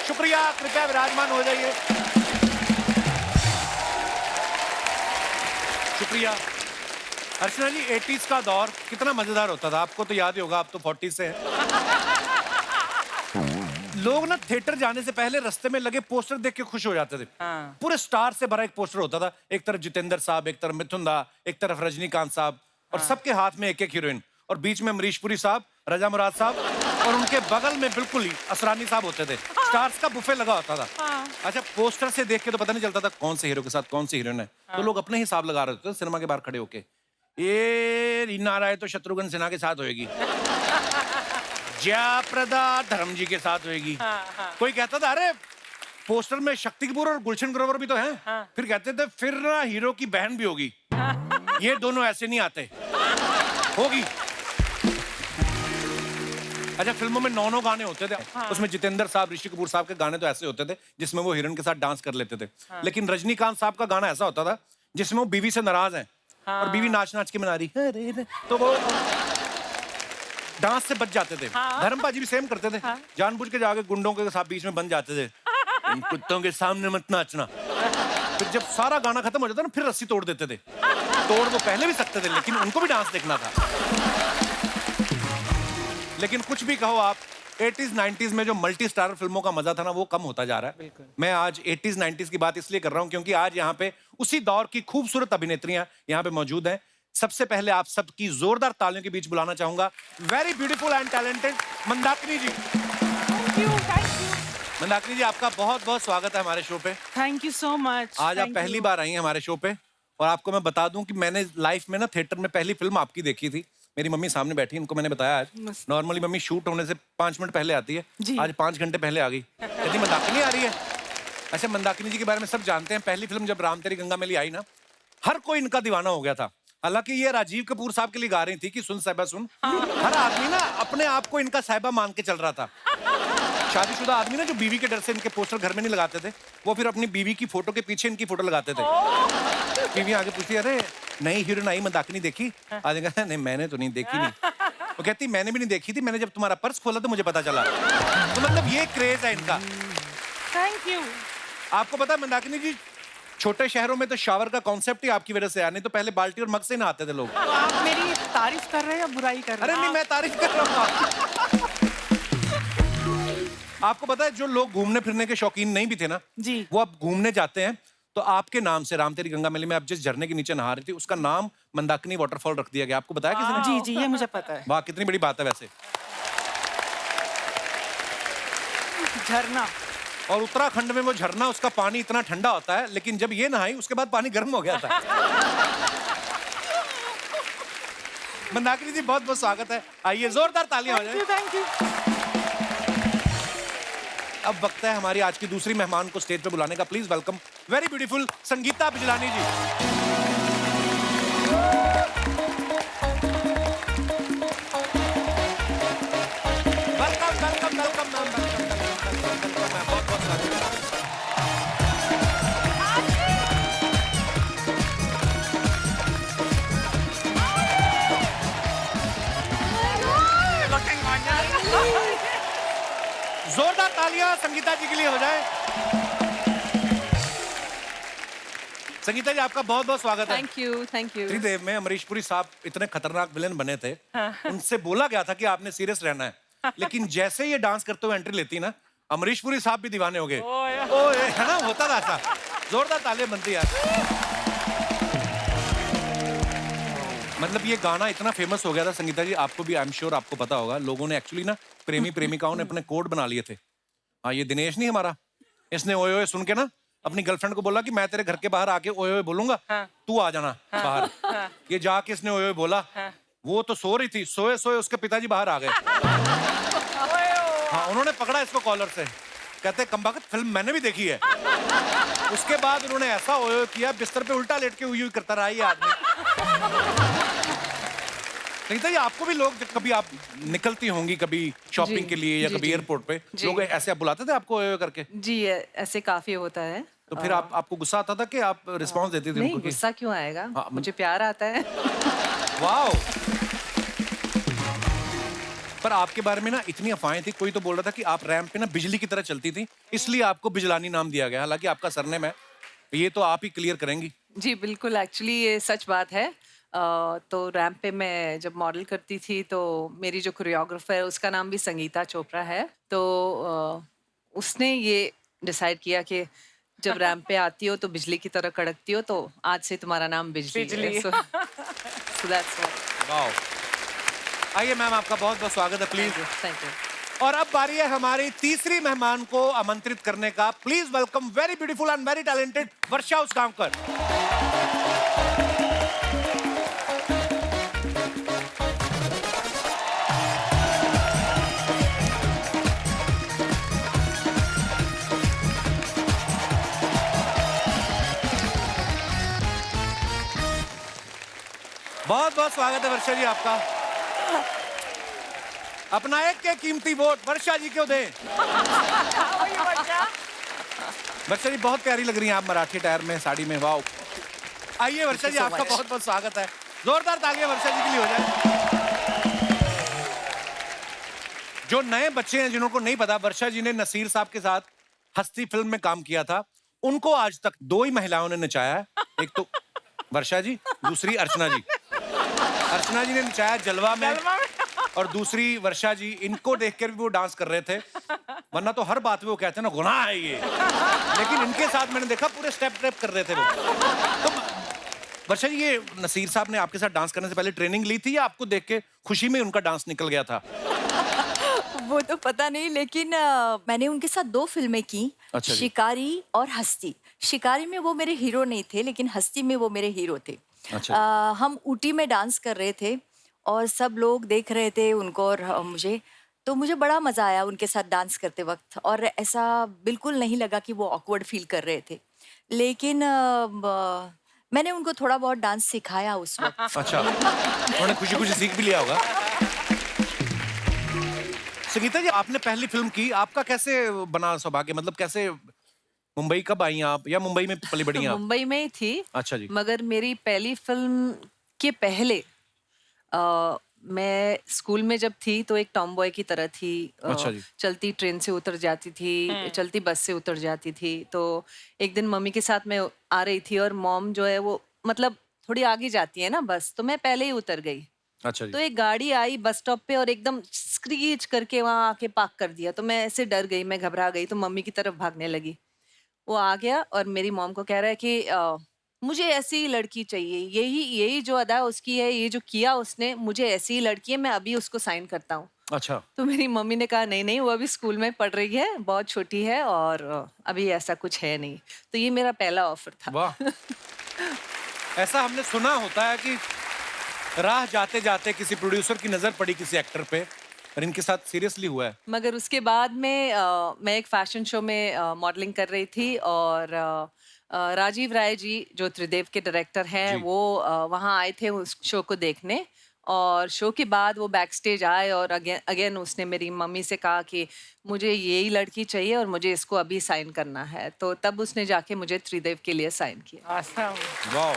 शुक्रिया, कृपया विराजमान हो जाइए। शुक्रिया। अर्चना जी, 80s का दौर कितना मजेदार होता था, आपको तो याद ही होगा, आप तो 40 से हैं। लोग ना थिएटर जाने से पहले रास्ते में लगे पोस्टर देख के खुश हो जाते थे। हाँ। पूरे स्टार से भरा एक पोस्टर होता था, एक तरफ जितेंद्र साहब, एक तरफ मिथुन दा, एक तरफ रजनीकांत साहब, और सबके हाथ में एक एक हीरोइन, और बीच में अमरीश पुरी साहब, रजा मुराद साहब, और उनके बगल में बिल्कुल ही असरानी साहब होते थे। स्टार्स का बुफे लगा होता था। अच्छा, पोस्टर से देख के तो पता नहीं चलता था कौन से हीरो के साथ कौन सी हीरोइन है, तो लोग अपने हिसाब लगा रहे थे सिनेमा के बाहर खड़े होके, ये रीना राय तो शत्रुघ्न सिन्हा के साथ होएगी, जयाप्रदा धर्म जी के साथ होएगी। कोई कहता था अरे पोस्टर में शक्ति कपूर और गुलशन ग्रोवर भी तो हैं। फिर कहते थे फिर ना हीरो की बहन भी होगी, ये दोनों ऐसे नहीं आते, होगी। अच्छा, फिल्मों में 9 गाने होते थे। उसमें जितेंद्र साहब, ऋषि कपूर साहब के गाने तो ऐसे होते थे जिसमें वो हीरोइन के साथ डांस कर लेते थे। लेकिन रजनीकांत साहब का गाना ऐसा होता था जिसमें वो बीवी से नाराज हैं और बीवी नाच नाच के मना रही है, तो वो डांस से बच जाते थे। धर्मपा जी भी सेम करते थे, जानबूझ के जाके गुंडों के साथ बीच में बन जाते थे, इन कुत्तों के सामने मत नाचना। फिर जब सारा गाना खत्म हो जाता ना, फिर रस्सी तोड़ देते थे। तोड़ वो पहले भी सकते थे, लेकिन उनको भी डांस देखना था। लेकिन कुछ भी कहो आप, 80s 90s में जो मल्टी स्टारर फिल्मों का मजा था ना, वो कम होता जा रहा है। मैं आज 80s 90s की बात इसलिए कर रहा हूं क्योंकि आज यहाँ पे उसी दौर की खूबसूरत अभिनेत्रियां यहाँ पे मौजूद हैं। सबसे पहले आप सबकी जोरदार तालियों के बीच बुलाना चाहूंगा very beautiful and talented Mandakini ji. Thank you. Mandakini ji, आपका बहुत बहुत स्वागत है हमारे शो पे। Thank you so much. आज आप पहली बार आई हैं हमारे शो पे, और आपको मैं बता दूं कि मैंने लाइफ में ना थिएटर में पहली फिल्म आपकी देखी थी। मेरी मम्मी सामने बैठी, इनको मैंने बताया आज। नॉर्मली मम्मी शूट होने से 5 मिनट पहले आती है, आज 5 घंटे पहले आ गई। कहती मंदाकिनी आ रही है। अच्छा, मंदाकिनी जी के बारे में सब जानते हैं। पहली फिल्म जब राम तेरी गंगा मैली आई ना, हर कोई इनका दीवाना हो गया था। हालांकि ये राजीव कपूर साहब के लिए गा रही थी कि सुन साहिबा सुन, हर आदमी ना अपने आप को इनका साहिबा मान के चल रहा था। शादीशुदा आदमी ना जो बीवी के डर से इनके पोस्टर घर में नहीं लगाते थे, वो फिर अपनी बीवी की फोटो के पीछे इनकी फोटो लगाते थे। बीवी आगे पूछती, अरे नई हीरोइन आई मंदाकिनी देखी? आज कहता नहीं मैंने तो नहीं देखी। नहीं, वो कहती मैंने भी नहीं देखी थी, मैंने जब तुम्हारा पर्स खोला तो मुझे पता चला। तो मतलब ये क्रेज है इनका। Thank you. आपको पता है मंदाकिनी जी, छोटे शहरों में तो शावर का कॉन्सेप्ट ही आपकी वजह से आया, नहीं तो पहले बाल्टी और मग से नहाते थे लोग। तो आप मेरी तारीफ कर रहे हैं या बुराई कर रहे हैं? अरे नहीं, मैं तारीफ कर रहा हूँ। आपको पता है जो लोग घूमने फिरने के शौकीन नहीं भी थे ना जी, वो अब घूमने जाते हैं तो आपके नाम से राम तेरी गंगा मैली में आप जिस झरने के नीचे नहा रही थी उसका नाम मंदाकिनी वाटरफॉल रख दिया गया। आपको बताया किसी ने? जी जी, ये मुझे पता है। वाह, कितनी बड़ी बात है वैसे। झरना। और उत्तराखंड में वो झरना, उसका पानी इतना ठंडा होता है, लेकिन जब ये नहाई उसके बाद पानी गर्म हो गया था। मंदाकिनी जी, बहुत बहुत स्वागत है। आइए, जोरदार तालियां हो जाए। Thank you. अब वक्त है हमारी आज की दूसरी मेहमान को स्टेज पे बुलाने का। Please welcome very beautiful Sangeeta Bijlani ji. Welcome welcome welcome ma'am, welcome ma'am, बहुत बहुत स्वागत है। जोरदार तालियां संगीता जी के लिए हो जाए। संगीता जी, आपका बहुत बहुत स्वागत है। Thank you, thank you. Tridev में अमरीश पुरी साहब इतने खतरनाक विलेन बने थे, उनसे बोला गया था कि आपने सीरियस रहना है, लेकिन जैसे ये डांस करते हुए एंट्री लेती ना, अमरीश पुरी साहब भी दीवाने हो गए। ओए, है ना, होता था ऐसा। जोरदार तालियां बनती यार। मतलब ये गाना इतना फेमस हो गया था संगीता जी, आपको भी आई एम श्योर आपको पता होगा, लोगों ने एक्चुअली ना प्रेमी प्रेमिकाओं ने अपने कोड बना लिए थे। हाँ, ये दिनेश नहीं हमारा, इसने ओए ओए सुन के ना अपनी गर्लफ्रेंड को बोला कि मैं तेरे घर के बाहर आके ओए ओए बोलूंगा, तू आ जाना बाहर। ये जाके इसने ओए ओए बोला, वो तो सो रही थी, सोए सोए उसके पिताजी बाहर आ गए। हाँ, उन्होंने पकड़ा इसको कॉलर से, कहते कमबख्त फिल्म मैंने भी देखी है। उसके बाद उन्होंने ऐसा ओए ओए किया, बिस्तर पे उल्टा लेट के हुई करता रहा ये आदमी। नहीं तो ये आपको भी लोग, कभी आप निकलती होंगी कभी शॉपिंग के लिए या कभी एयरपोर्ट पे, लोग ऐसे आप बुलाते थे आपको ओए ओए करके? जी, ऐसे काफी होता है। तो फिर आपको गुस्सा आता था कि आप रिस्पांस देती थी नहीं, उनको? गुस्सा क्यों आएगा? मुझे प्यार आता है। वाओ। पर आपके बारे में ना इतनी अफवाहें थी, कोई तो बोल रहा था कि आप रैंप पे ना बिजली की तरह चलती थी, इसलिए आपको बिजलानी नाम दिया गया। हालांकि आपका सरनेम है, ये तो आप ही क्लियर करेंगी। जी बिल्कुल, एक्चुअली ये सच बात है। तो रैंप पे मैं जब मॉडल करती थी तो मेरी जो कोरियोग्राफर है उसका नाम भी संगीता चोपड़ा है। तो उसने ये डिसाइड किया कि जब रैंप पे आती हो तो बिजली की तरह कड़कती हो, तो आज से तुम्हारा नाम बिजली बिजली। है। So that's why. वाओ। आइए मैम, आपका बहुत बहुत स्वागत है, प्लीज। Thank you. और अब बारी है हमारी तीसरी मेहमान को आमंत्रित करने का। Please welcome very beautiful and very talented Varsha Usgaonkar. बहुत बहुत स्वागत है वर्षा जी आपका। अपना एक के कीमती वोट वर्षा जी को दें। वर्षा जी बहुत प्यारी लग रही हैं आप मराठी टायर में, साड़ी में, वाओ। आइए वर्षा जी, so आपका much. बहुत बहुत स्वागत है। जोरदार तालियां वर्षा जी के लिए हो जाए। जो नए बच्चे हैं जिनको नहीं पता, वर्षा जी ने नसीर साहब के साथ हस्ती फिल्म में काम किया था। उनको आज तक 2 ही महिलाओं ने नचाया है, एक तो वर्षा जी, दूसरी अर्चना जी। अर्चना जी ने नचाया जलवा में, और दूसरी वर्षा जी। इनको देखकर भी वो डांस कर रहे थे, वरना तो हर बात में वो कहते हैं ना गुनाह है ये, लेकिन इनके साथ मैंने देखा पूरे स्टेप स्टेप कर रहे थे वो। तो वर्षा जी, ये नसीर साहब ने आपके साथ डांस करने से पहले ट्रेनिंग ली थी या आपको देख के खुशी में उनका डांस निकल गया था? वो तो पता नहीं, लेकिन मैंने उनके साथ 2 फिल्में की। अच्छा जी। शिकारी और हस्ती। शिकारी में वो मेरे हीरो नहीं थे, लेकिन हस्ती में वो मेरे हीरो थे। अच्छा। हम ऊटी में डांस कर रहे थे और सब लोग देख रहे थे उनको और मुझे। तो मुझे बड़ा मजा आया उनके साथ डांस करते वक्त, और ऐसा बिल्कुल नहीं लगा कि वो ऑकवर्ड फील कर रहे थे। लेकिन मैंने उनको थोड़ा बहुत डांस सिखाया उस वक्त। अच्छा, उन्होंने खुशी खुशी सीख भी लिया होगा। संगीता जी, आपने पहली फिल्म की, आपका कैसे बना सौभाग्य? मतलब कैसे, मुंबई कब आई आप, या मुंबई में पली बड़ी हैं आप? मुंबई में ही थी। अच्छा जी। मगर मेरी पहली फिल्म के पहले मैं स्कूल में जब थी तो एक टॉम बॉय की तरह थी। अच्छा जी। चलती ट्रेन से उतर जाती थी, चलती बस से उतर जाती थी। तो एक दिन मम्मी के साथ मैं आ रही थी और मॉम जो है वो मतलब थोड़ी आगे जाती है ना बस, तो मैं पहले ही उतर गई। अच्छा तो जी। एक गाड़ी आई बस स्टॉप पे और एकदम स्क्रीच करके वहां आके पार्क कर दिया। तो मैं ऐसे डर गई, मैं घबरा गई, तो मम्मी की तरफ भागने लगी। वो आ गया और मेरी मॉम को कह रहा है कि मुझे ऐसी ही लड़की चाहिए, यही जो अदा उसकी है, ये जो किया उसने, मुझे ऐसी ही लड़की है, मैं अभी उसको साइन करता हूँ। अच्छा। तो मेरी मम्मी ने कहा नहीं नहीं, वो अभी स्कूल में पढ़ रही है, बहुत छोटी है और अभी ऐसा कुछ है नहीं। तो ये मेरा पहला ऑफर था। वाह। ऐसा हमने सुना होता है कि राह जाते जाते किसी प्रोड्यूसर की नजर पड़ी किसी एक्टर पे, और इनके साथ सीरियसली हुआ है। मगर उसके बाद में मैं एक फैशन शो में मॉडलिंग कर रही थी और राजीव राय जी जो त्रिदेव के डायरेक्टर हैं जी। वो वहाँ आए थे उस शो को देखने। और शो के बाद वो बैक स्टेज आए और अगेन उसने मेरी मम्मी से कहा कि मुझे यही लड़की चाहिए और मुझे इसको अभी साइन करना है। तो तब उसने जाके मुझे त्रिदेव के लिए साइन किया। Awesome. वाह।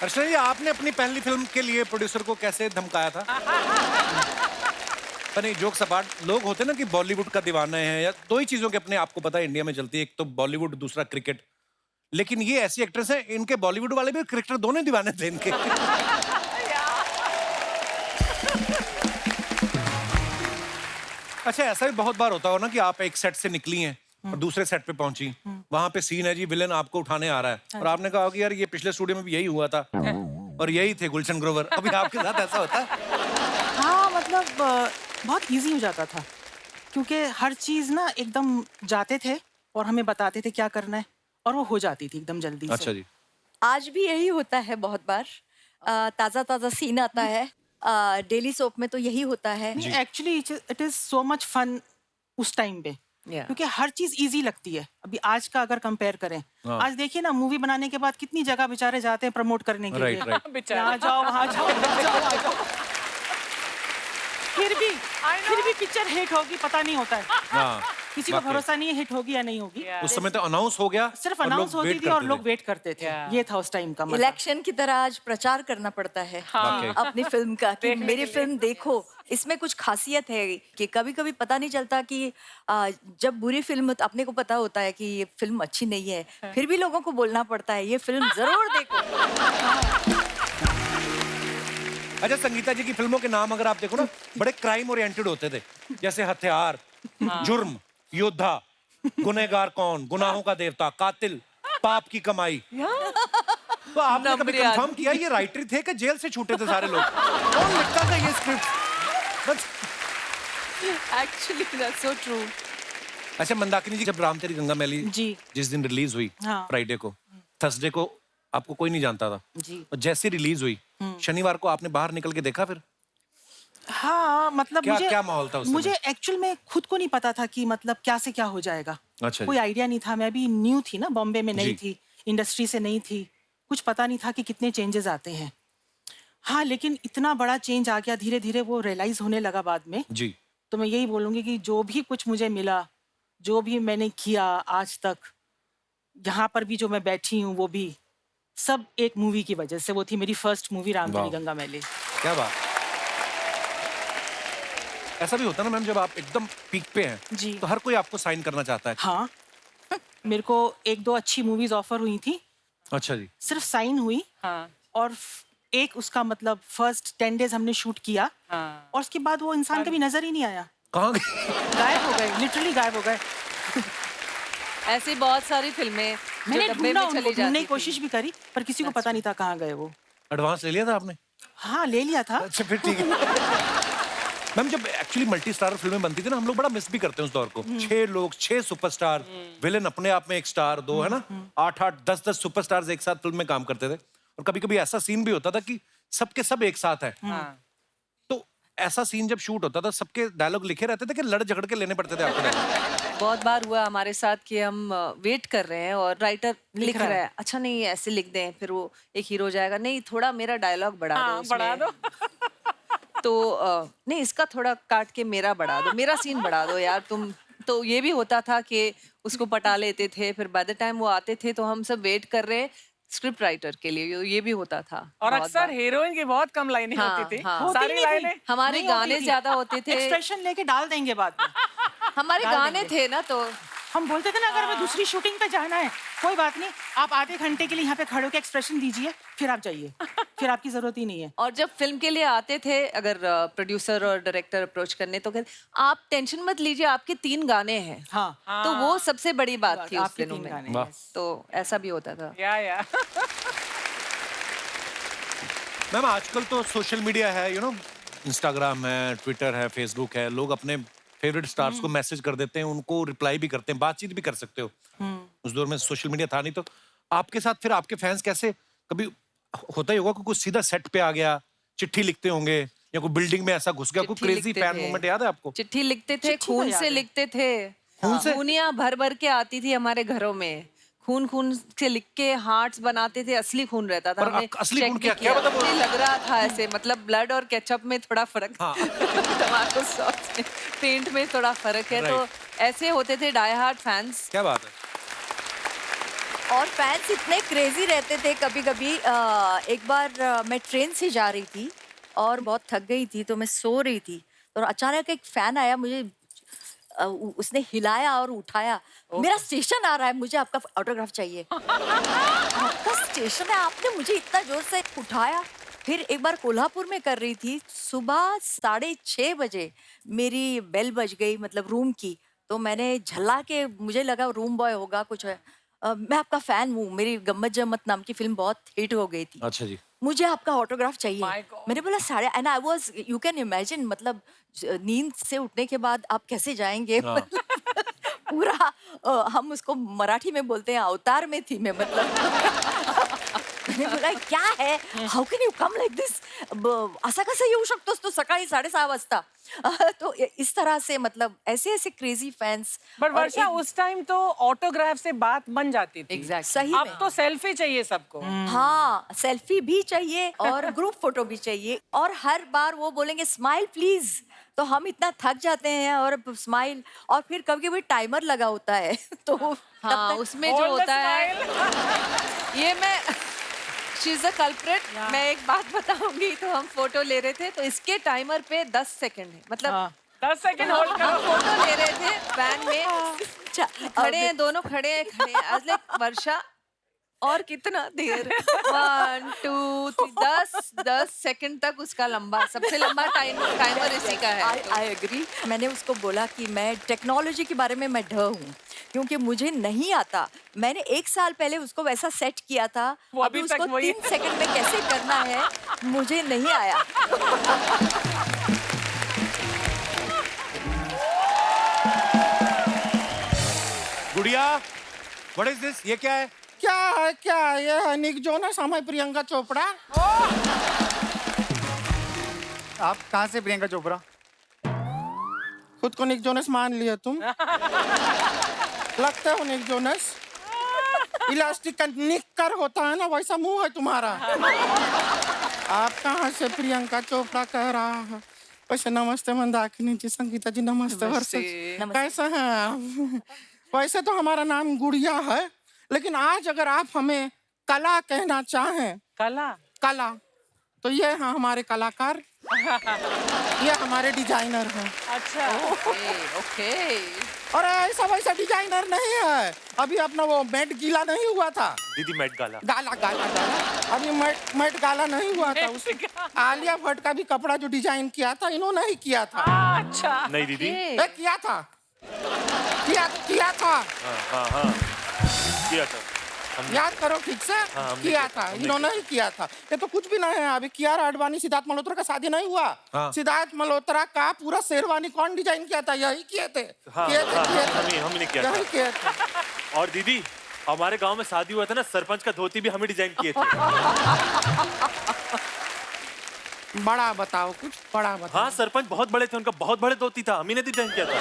अर्चना जी, आपने अपनी पहली फिल्म के लिए प्रोड्यूसर को कैसे धमकाया था? नहीं, जोक सपाट लोग होते हैं ना कि बॉलीवुड का दीवाना है, या 2 ही चीजों के अपने आपको पता है इंडिया में चलती है, एक तो बॉलीवुड, दूसरा क्रिकेट। लेकिन ये ऐसी एक्ट्रेस है, इनके बॉलीवुड वाले भी क्रिकेटर दोनों ही दीवाने थे इनके। अच्छा, ऐसा भी बहुत बार होता हो ना कि आप एक सेट से निकली हैं और दूसरे सेट पे पहुंची, वहां पे सीन है जी, विलेन आपको उठाने आ रहा है और आपने कहा कि यार ये पिछले स्टूडियो में भी यही हुआ था और यही थे गुलशन ग्रोवर। अभी आपके साथ ऐसा होता है? हाँ मतलब बहुत इजी हो जाता था, क्योंकि हर चीज ना एकदम जाते थे और हमें बताते थे क्या करना है और वो हो जाती थी एकदम जल्दी अच्छा से। जी। आज भी यही होता है बहुत बार। ताज़ा ताज़ा सीन आता है। डेली सोप में तो यही होता है। Actually it is so much fun उस टाइम पे, क्योंकि हर चीज इजी लगती है। अभी आज का अगर कंपेयर करें, हाँ। आज देखिए ना मूवी बनाने के बाद कितनी जगह बेचारे जाते हैं प्रमोट करने के लिए। राइट। यहाँ जाओ, वहाँ जाओ, यहाँ जाओ, वहाँ जाओ। फिर भी पिक्चर हिट होगी पता नहीं होता है। हाँ, किसी को वाकई। भरोसा नहीं है हिट होगी या नहीं होगी। उस समय तो अनाउंस हो गया, सिर्फ और लोग अनाउंस होती wait थी और करते लोग थे। वेट करते थे। ये था उस टाइम का मजा। इलेक्शन की तरह आज प्रचार करना पड़ता है वाकई। अपनी फिल्म का कि मेरी फिल्म देखो। इसमें कुछ खासियत है कि कभी कभी पता नहीं चलता कि जब बुरी फिल्म अपने को पता होता है कि ये फिल्म अच्छी नहीं है, फिर भी लोगों को बोलना पड़ता है ये फिल्म जरूर देखो। अच्छा, संगीता जी की फिल्मों के नाम अगर आप देखो ना, बड़े क्राइम ओरिएंटेड होते थे, जैसे हथियार, जुर्म, योद्धा, गुनहगार कौन, गुनाहों का देवता, कातिल, पाप की कमाई। तो आपने कभी नंबर याद। कंफर्म किया ये राइटर थे कि जेल से छूटे थे सारे लोग? कौन लिखता था ये script? Actually that's so true. अच्छा मंदाकिनी जी, जब राम तेरी गंगा मैली जी। जिस दिन रिलीज हुई, हाँ। फ्राइडे को, थर्सडे को आपको कोई नहीं जानता था, जी। और जैसे रिलीज हुई शनिवार को आपने बाहर निकल के देखा फिर? हाँ, मतलब क्या मुझे क्या माहौल था उस समय? मुझे एक्चुअल में खुद को नहीं पता था कि मतलब क्या से क्या हो जाएगा। अच्छा जी। कोई आइडिया नहीं था। मैं भी न्यू थी ना, बॉम्बे में नहीं जी। थी, इंडस्ट्री से नहीं थी, कुछ पता नहीं था कि कितने चेंजेस आते हैं। हाँ, लेकिन इतना बड़ा चेंज आ गया, धीरे धीरे वो रियलाइज होने लगा बाद में। जी। तो मैं यही बोलूंगी कि जो भी कुछ मुझे मिला, जो भी मैंने किया आज तक, यहाँ पर भी जो मैं बैठी हूँ, वो भी सब एक मूवी की वजह से। वो थी मेरी फर्स्ट मूवी राम तेरी वाह। गंगा मैली। क्या बात। ऐसा भी होता है ना मैम, जब आप एकदम पीक पे हैं, जी। तो हर कोई आपको साइन करना चाहता है। हाँ, मेरे को एक दो अच्छी मूवीज ऑफर हुई थी, अच्छा जी। सिर्फ साइन हुई। हाँ, और एक उसका मतलब फर्स्ट 10 डेज हमने शूट किया, हाँ। और उसके बाद वो इंसान कभी नजर ही नहीं आया। कहाँ गए? गायब हो गए, लिटरली गायब हो गए। ऐसी बहुत सारी फिल्में जो मैंने डब्बे ढूंढा में उनको, चली ढूंढने जाती की कोशिश भी करी, पर किसी को पता नहीं था कहाँ गए वो। एडवांस ले लिया था आपने? हाँ, ले लिया था। अच्छा फिर ठीक है। मैम, जब एक्चुअली मल्टी स्टार फिल्में बनती थी ना, हम लोग बड़ा मिस भी करते हैं उस दौर को। 6 लोग, 6 सुपरस्टार, विलेन अपने आप में एक स्टार, 2 है ना, 8-8, 10-10 सुपरस्टार्स एक साथ फिल्म में काम करते थे। और कभी कभी ऐसा सीन भी होता था कि सबके सब एक साथ है। हाँ। तो ऐसा सीन जब शूट होता था, सबके डायलॉग लिखे रहते थे कि लड़ झगड़ के लेने पड़ते थे आपको? बहुत बार हुआ हमारे साथ कि हम वेट कर रहे हैं और राइटर लिख रहा रहा है, अच्छा नहीं ऐसे लिख दें, फिर वो एक हीरो जाएगा, नहीं थोड़ा मेरा डायलॉग बढ़ा दो हाँ, बढ़ा उसमें। दो। तो नहीं इसका थोड़ा काट के मेरा बढ़ा दो, मेरा सीन बढ़ा दो यार तुम। तो ये भी होता था कि उसको पटा लेते थे, फिर बाय द टाइम वो आते थे तो हम सब वेट कर रहे हैं स्क्रिप्ट राइटर के लिए। ये भी होता था और बहुत अक्सर बार। हीरोइन की बहुत कम लाइनें हाँ, होती थी। हाँ। होती सारी नहीं थी। लाइनें हमारे नहीं होती गाने थी। ज्यादा होते थे, एक्सप्रेशन लेके डाल देंगे बाद में। हमारे डाल गाने देंगे। थे ना, तो हम बोलते थे ना, अगर हमें दूसरी शूटिंग पे जाना है, कोई बात नहीं, आप आधे घंटे के लिए यहाँ पे खड़े होकर एक्सप्रेशन दीजिए, फिर आप जाइए, फिर आपकी जरूरत ही नहीं है। और जब फिल्म के लिए आते थे, अगर प्रोड्यूसर और डायरेक्टर अप्रोच करने, तो कहते आप टेंशन मत लीजिए, आपके 3 गाने हैं। हाँ, तो वो सबसे बड़ी बात थी उस आपके दिनों 3 में। गाने। वाह। yes। तो ऐसा भी होता था। या मैम, आजकल तो सोशल मीडिया है, इंस्टाग्राम है, ट्विटर है, फेसबुक है, लोग अपने फेवरेट स्टार्स को मैसेज कर देते हैं, उनको रिप्लाई भी करते हैं, बातचीत भी कर सकते हो। उस दौर में सोशल मीडिया था नहीं, तो आपके साथ फिर आपके फैंस कैसे, कभी होता ही होगा कि कुछ सीधा सेट पे आ गया, चिट्ठी लिखते होंगे, या कोई बिल्डिंग में ऐसा घुस गया, कोई चिट्ठी क्रेजी लिखते फैन थे। मोमेंट याद है आपको? चिट्ठी लिखते थे, चिट्ठी तो खून याद से है। लिखते थे। खून से? खूनियां भर भर के आती थी हमारे घरों में, खून खून से लिख के हार्ट्स बनाते थे, असली खून रहता था। पर हमने असली check खून भी क्या- क्या किया। मतलब वो- मुझे लग रहा था ऐसे, मतलब ब्लड और केचप में थोड़ा फर्क, हाँ। टमाटो सॉस में, पेंट में थोड़ा फर्क है। तो ऐसे होते थे डाई हार्ट फैंस। क्या बात है। और फैंस इतने क्रेजी रहते थे। कभी कभी एक बार मैं ट्रेन से जा रही थी और बहुत थक गई थी, तो मैं सो रही थी, और अचानक एक फैन आया, मुझे उसने हिलाया और उठाया, मेरा स्टेशन आ रहा है, मुझे आपका ऑटोग्राफ चाहिए। आपका स्टेशन है, आपने मुझे इतना जोर से उठाया। फिर एक बार कोल्हापुर में कर रही थी, सुबह 6:30 बजे मेरी बेल बज गई, मतलब रूम की। तो मैंने झल्ला के, मुझे लगा रूम बॉय होगा कुछ है, मैं आपका फैन हूँ, मेरी गम्मत जम्मत नाम की फिल्म बहुत हिट हो गई थी, अच्छा जी। मुझे आपका ऑटोग्राफ चाहिए। My God. मैंने बोला 8:30, and I was, you can imagine, मतलब नींद से उठने के बाद आप कैसे जाएंगे। हाँ। मतलब पूरा हम उसको मराठी में बोलते हैं, अवतार में थी मैं, मतलब मैंने बोला क्या है, how can you come like this, असा कसा येऊ शकतोस तू सकाळी 6:30 वाजता। तो इस तरह से, मतलब ऐसे ऐसे क्रेजी फैंस। बट वर्षा, उस टाइम तो ऑटोग्राफ से बात बन जाती थी। Exactly. सही अब में। तो सेल्फी चाहिए सबको। हाँ, सेल्फी भी चाहिए और ग्रुप फोटो भी चाहिए, और हर बार वो बोलेंगे स्माइल प्लीज, तो हम इतना थक जाते हैं और स्माइल, और फिर कभी कभी टाइमर लगा होता है तो हाँ, उसमें जो Hold the होता है smile. ये मैं शी इज अ कल्प्रिट। मैं एक बात बताऊंगी, तो हम फोटो ले रहे थे तो इसके टाइमर पे 10 सेकंड है, मतलब हाँ 10 सेकंड होल्ड हम करो। फोटो ले रहे थे वैन में, अच्छा, खड़े हैं दोनों, खड़े हैं आज लाइक वर्षा, और कितना देर 1 2 3 10 सेकंड तक उसका लंबा, सबसे लंबा टाइमर इसी का है। I agree. मैंने उसको बोला कि मैं टेक्नोलॉजी के बारे में मैं ढ हूँ, क्योंकि मुझे नहीं आता। मैंने 1 साल पहले उसको वैसा सेट किया था, वो अभी अभी तक उसको वही 3 सेकंड में कैसे करना है मुझे नहीं आया। गुड़िया, व्हाट इज दिस? ये क्या है? क्या है ये है निक जोनस, हम है प्रियंका चोपड़ा। आप कहाँ से प्रियंका चोपड़ा? खुद को निक जोनस मान लिया तुम? लगते हो निक जोनस। इलास्टिक का निक्कर होता है ना, वैसा मुंह है तुम्हारा। आप कहाँ से प्रियंका चोपड़ा कह रहा है? वैसे नमस्ते मंदाकिनी जी, संगीता जी नमस्ते। वर्षा जी, कैसे हैं आप? वैसे तो हमारा नाम गुड़िया है, लेकिन आज अगर आप हमें कला कहना चाहें, कला कला, तो ये हैं हमारे कलाकार, ये हमारे डिजाइनर हैं। अच्छा ओके और ऐसा वैसा डिजाइनर नहीं है। अभी अपना वो मैट गीला नहीं हुआ था, दीदी मैट गाला। गाला गाला गाला, अभी मैट गाला नहीं हुआ था। उस आलिया भट्ट का भी कपड़ा जो डिजाइन किया था इन्होंने ही किया था। अच्छा नहीं दीदी। किया था, किया था। हाँ किया था। याद करो ठीक से। हमने किया था, हमने इन्होंने ही किया था। ये तो कुछ भी नहीं है। अभी कियारा आडवाणी सिद्धार्थ मल्होत्रा का शादी नहीं हुआ, हाँ। सिद्धार्थ मल्होत्रा का पूरा शेरवानी कौन डिजाइन किया था? यही किए थे, किए थे। हमने किया यही था। किए थे। और दीदी, हमारे गांव में शादी हुआ था ना, सरपंच का धोती भी हमें डिजाइन किए थे। बड़ा बताओ, कुछ बड़ा बताओ। हाँ, सरपंच बहुत बड़े थे, उनका बहुत बड़े धोती था, हमी ने डिजाइन किया था।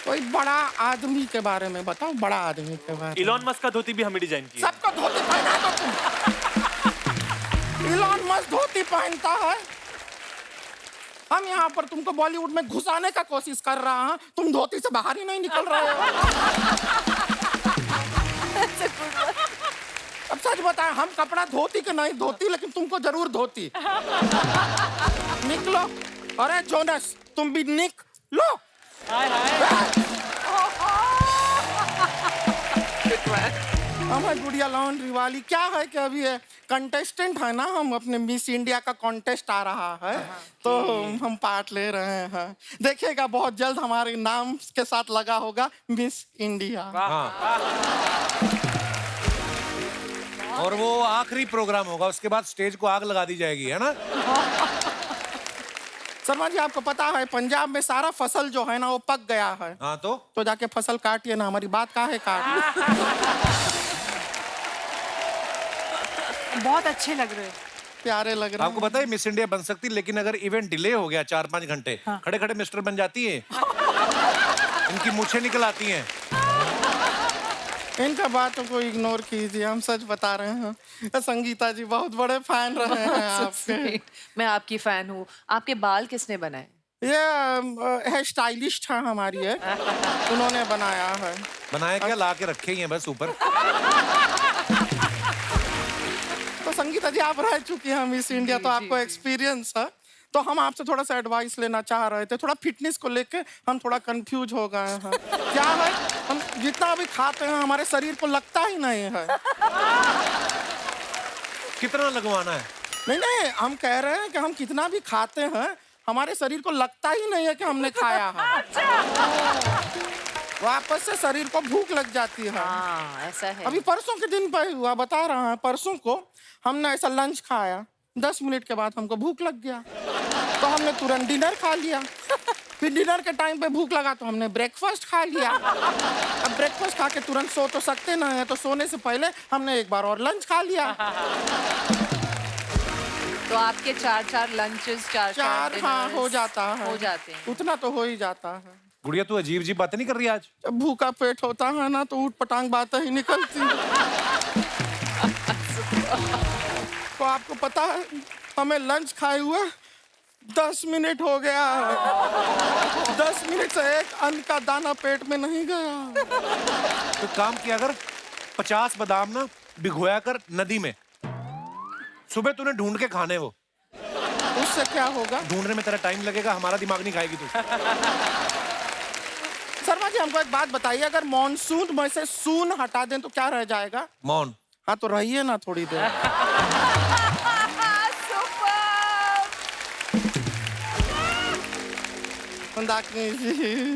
कोई बड़ा आदमी के बारे में बताओ, बड़ा आदमी के बारे में। इलॉन मस्क का धोती भी हमें डिजाइन किया। सबको धोती पहना दो तुम। इलॉन मस्क धोती पहनता है, हम यहाँ पर तुमको बॉलीवुड में घुसाने का कोशिश कर रहा है, तुम धोती से बाहर ही नहीं निकल रहे हो। अब सच बताएं, हम कपड़ा धोती के नहीं धोती, लेकिन तुमको जरूर धोती। निकलो। अरे जोनस, तुम भी निकलो। हाय हाय हमारे गुड़िया लॉन्ड्री वाली। क्या है कि अभी कंटेस्टेंट है ना, हम अपने मिस इंडिया का कॉन्टेस्ट आ रहा है, तो हम पार्ट ले रहे हैं। देखिएगा बहुत जल्द हमारे नाम के साथ लगा होगा मिस इंडिया। और वो आखिरी प्रोग्राम होगा, उसके बाद स्टेज को आग लगा दी जाएगी, है ना? शर्मा जी, आपको पता है पंजाब में सारा फसल जो है ना वो पक गया है, हाँ तो जाके फसल काटिए ना, हमारी बात काहे काट। बहुत अच्छे लग रहे हैं। प्यारे लग रहे आपको पता है मिस इंडिया बन सकती, लेकिन अगर इवेंट डिले हो गया 4-5 घंटे, खड़े खड़े मिस्टर बन जाती है। उनकी मूछें निकल आती हैं। इनका बातों को इग्नोर कीजिए, हम सच बता रहे हैं। संगीता जी बहुत बड़े फैन रहे हैं आपके। मैं आपकी फैन हूँ। आपके बाल किसने बनाए? ये है स्टाइलिस्ट है हमारी है, उन्होंने बनाया है। बनाया क्या, ला के रखे ही हैं बस ऊपर। तो संगीता जी, आप रह चुकी हैं मिस इंडिया, तो आपको एक्सपीरियंस है, तो हम आपसे थोड़ा सा एडवाइस लेना चाह रहे थे। थोड़ा फिटनेस को लेके हम थोड़ा कंफ्यूज हो गए हैं। क्या है, हम जितना भी खाते हैं हमारे शरीर को लगता ही नहीं है। कितना लगवाना है? नहीं, हम कह रहे हैं कि हम कितना भी खाते हैं हमारे शरीर को लगता ही नहीं है कि हमने खाया है। वापस से शरीर को भूख लग जाती है। हाँ, ऐसा है। अभी परसों के दिन पे हुआ, बता रहा है, परसों को हमने ऐसा लंच खाया, 10 मिनट के बाद हमको भूख लग गया, तो हमने तुरंत डिनर खा लिया। फिर डिनर के टाइम पे भूख लगा तो हमने ब्रेकफास्ट खा लिया। अब ब्रेकफास्ट खा के तुरंत सो तो सकते नहीं है, तो सोने से पहले हमने एक बार और लंच खा लिया। तो आपके 4 लंचेस, 4 हाँ, हो जाता है, हो जाते हैं। उतना तो हो ही जाता है। गुड़िया, तू अजीब अजीब बातें नहीं कर रही आज? जब भूखा पेट होता है ना, तो ऊट पटांग बातें ही निकलती हैं। तो आपको पता है, हमें लंच खाए हुए 10 मिनट हो गया है। 10 मिनट से एक अन्न का दाना पेट में नहीं गया। तो काम किया कर, 50 बादाम ना भिगोया कर नदी में, सुबह तूने ढूंढ के खाने वो। उससे क्या होगा? ढूंढने में तेरा टाइम लगेगा, हमारा दिमाग नहीं खाएगी तू। शर्मा जी हमको एक बात बताइए, अगर मॉनसून में से सून हटा दें तो क्या रह जाएगा? मौन। हाँ तो रहिए ना थोड़ी देर। मंदाकिनी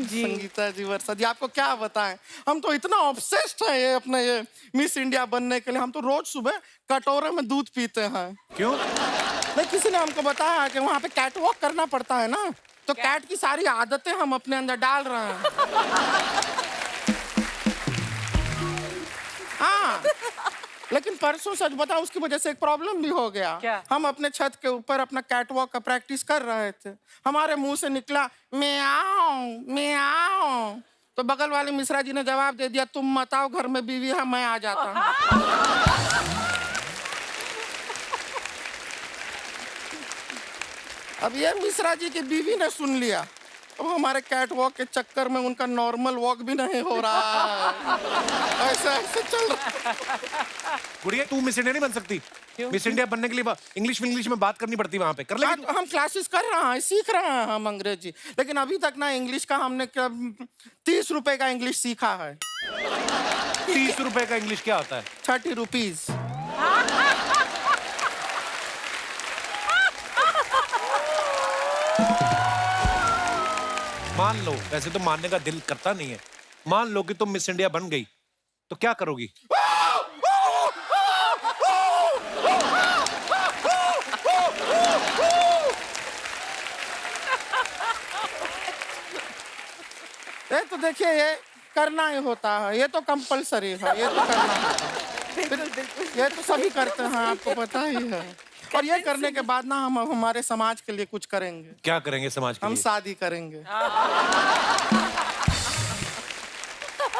जी, संगीता जी, वर्षा जी, आपको क्या बताएं, हम तो इतना ऑब्सेस्ड हैं ये अपने ये मिस इंडिया बनने के लिए। हम तो रोज सुबह कटोरे में दूध पीते हैं। क्यों? नहीं, किसी ने हमको बताया कि वहाँ पे कैट वॉक करना पड़ता है ना, तो कैट की सारी आदतें हम अपने अंदर डाल रहे हैं। हाँ, लेकिन परसों सच बताओ उसकी वजह से एक प्रॉब्लम भी हो गया। क्या? हम अपने छत के ऊपर अपना कैट वॉक का प्रैक्टिस कर रहे थे, हमारे मुंह से निकला म्याऊं म्याऊं, तो बगल वाले मिश्रा जी ने जवाब दे दिया, तुम मत आओ, घर में बीवी है, मैं आ जाता हूँ। अब ये मिश्रा जी की बीवी ने सुन लिया, अब हमारे कैट वॉक के चक्कर में उनका नॉर्मल वॉक भी नहीं हो रहा है। ऐसे ऐसे चल रहा है। गुड़िया तू मिस इंडिया नहीं बन सकती। मिस इंडिया बनने के लिए इंग्लिश में बात करनी पड़ती, वहां पे कर लेगी तू? हम क्लासेस कर रहे हैं, सीख रहे हैं हम अंग्रेजी, लेकिन अभी तक ना इंग्लिश का हमने 30 रुपए का इंग्लिश सीखा है। 30 रुपए का इंग्लिश क्या होता है? 30 रुपीज। मान लो, वैसे तो मानने का दिल करता नहीं है, मान लो कि तुम मिस इंडिया बन गई तो क्या करोगी? ये तो देखिए, ये करना ही होता है, ये तो कंपलसरी है, ये तो करना होता है। ये तो सभी करते हैं, आपको पता ही है। और ये करने के बाद ना हम हमारे समाज के लिए कुछ करेंगे। क्या करेंगे समाज के हम लिए? शादी करेंगे।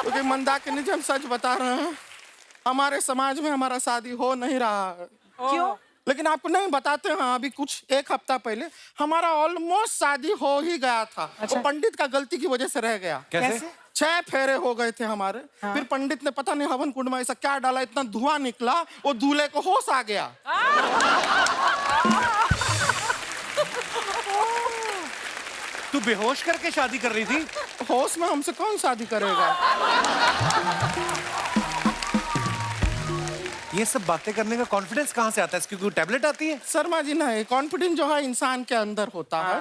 क्योंकि मंदाकिनी जी, हम सच बता रहे हैं, हमारे समाज में हमारा शादी हो नहीं रहा है। क्यों? लेकिन आपको नहीं बताते हैं, अभी कुछ एक हफ्ता पहले हमारा ऑलमोस्ट शादी हो ही गया था। वो पंडित का गलती की वजह से रह गया। कैसे? 6 फेरे हो गए थे हमारे। फिर पंडित ने पता नहीं हवन कुंड में ऐसा क्या डाला, इतना धुआं निकला, वो दूल्हे को होश आ गया। तू बेहोश करके शादी कर रही थी? होश में हमसे कौन शादी करेगा? ये सब बातें करने का कॉन्फिडेंस कहाँ से आता है? इसकी कोई टैबलेट आती है? शर्मा जी, नहीं, कॉन्फिडेंस जो है इंसान के अंदर होता है।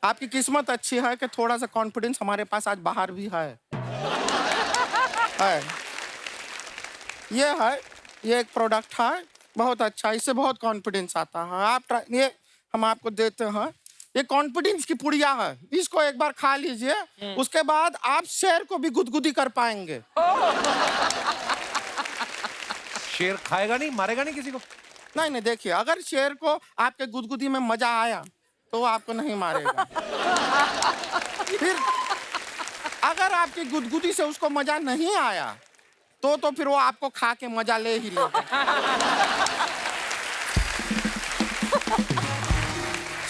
आपकी किस्मत अच्छी है कि थोड़ा सा कॉन्फिडेंस हमारे पास आज बाहर भी है। ये एक प्रोडक्ट है, बहुत अच्छा, इससे बहुत कॉन्फिडेंस आता है। आप ये हम आपको देते हैं, ये कॉन्फिडेंस की पुड़िया है, इसको एक बार खा लीजिए, उसके बाद आप शेर को भी गुदगुदी कर पाएंगे। शेर खाएगा नहीं, मारेगा नहीं किसी को? नहीं नहीं, देखिए, अगर शेर को आपके गुदगुदी में मजा आया तो वो आपको नहीं मारेगा। फिर अगर आपकी गुदगुदी से उसको मजा नहीं आया तो फिर वो आपको खा के मजा ले ही लेगा।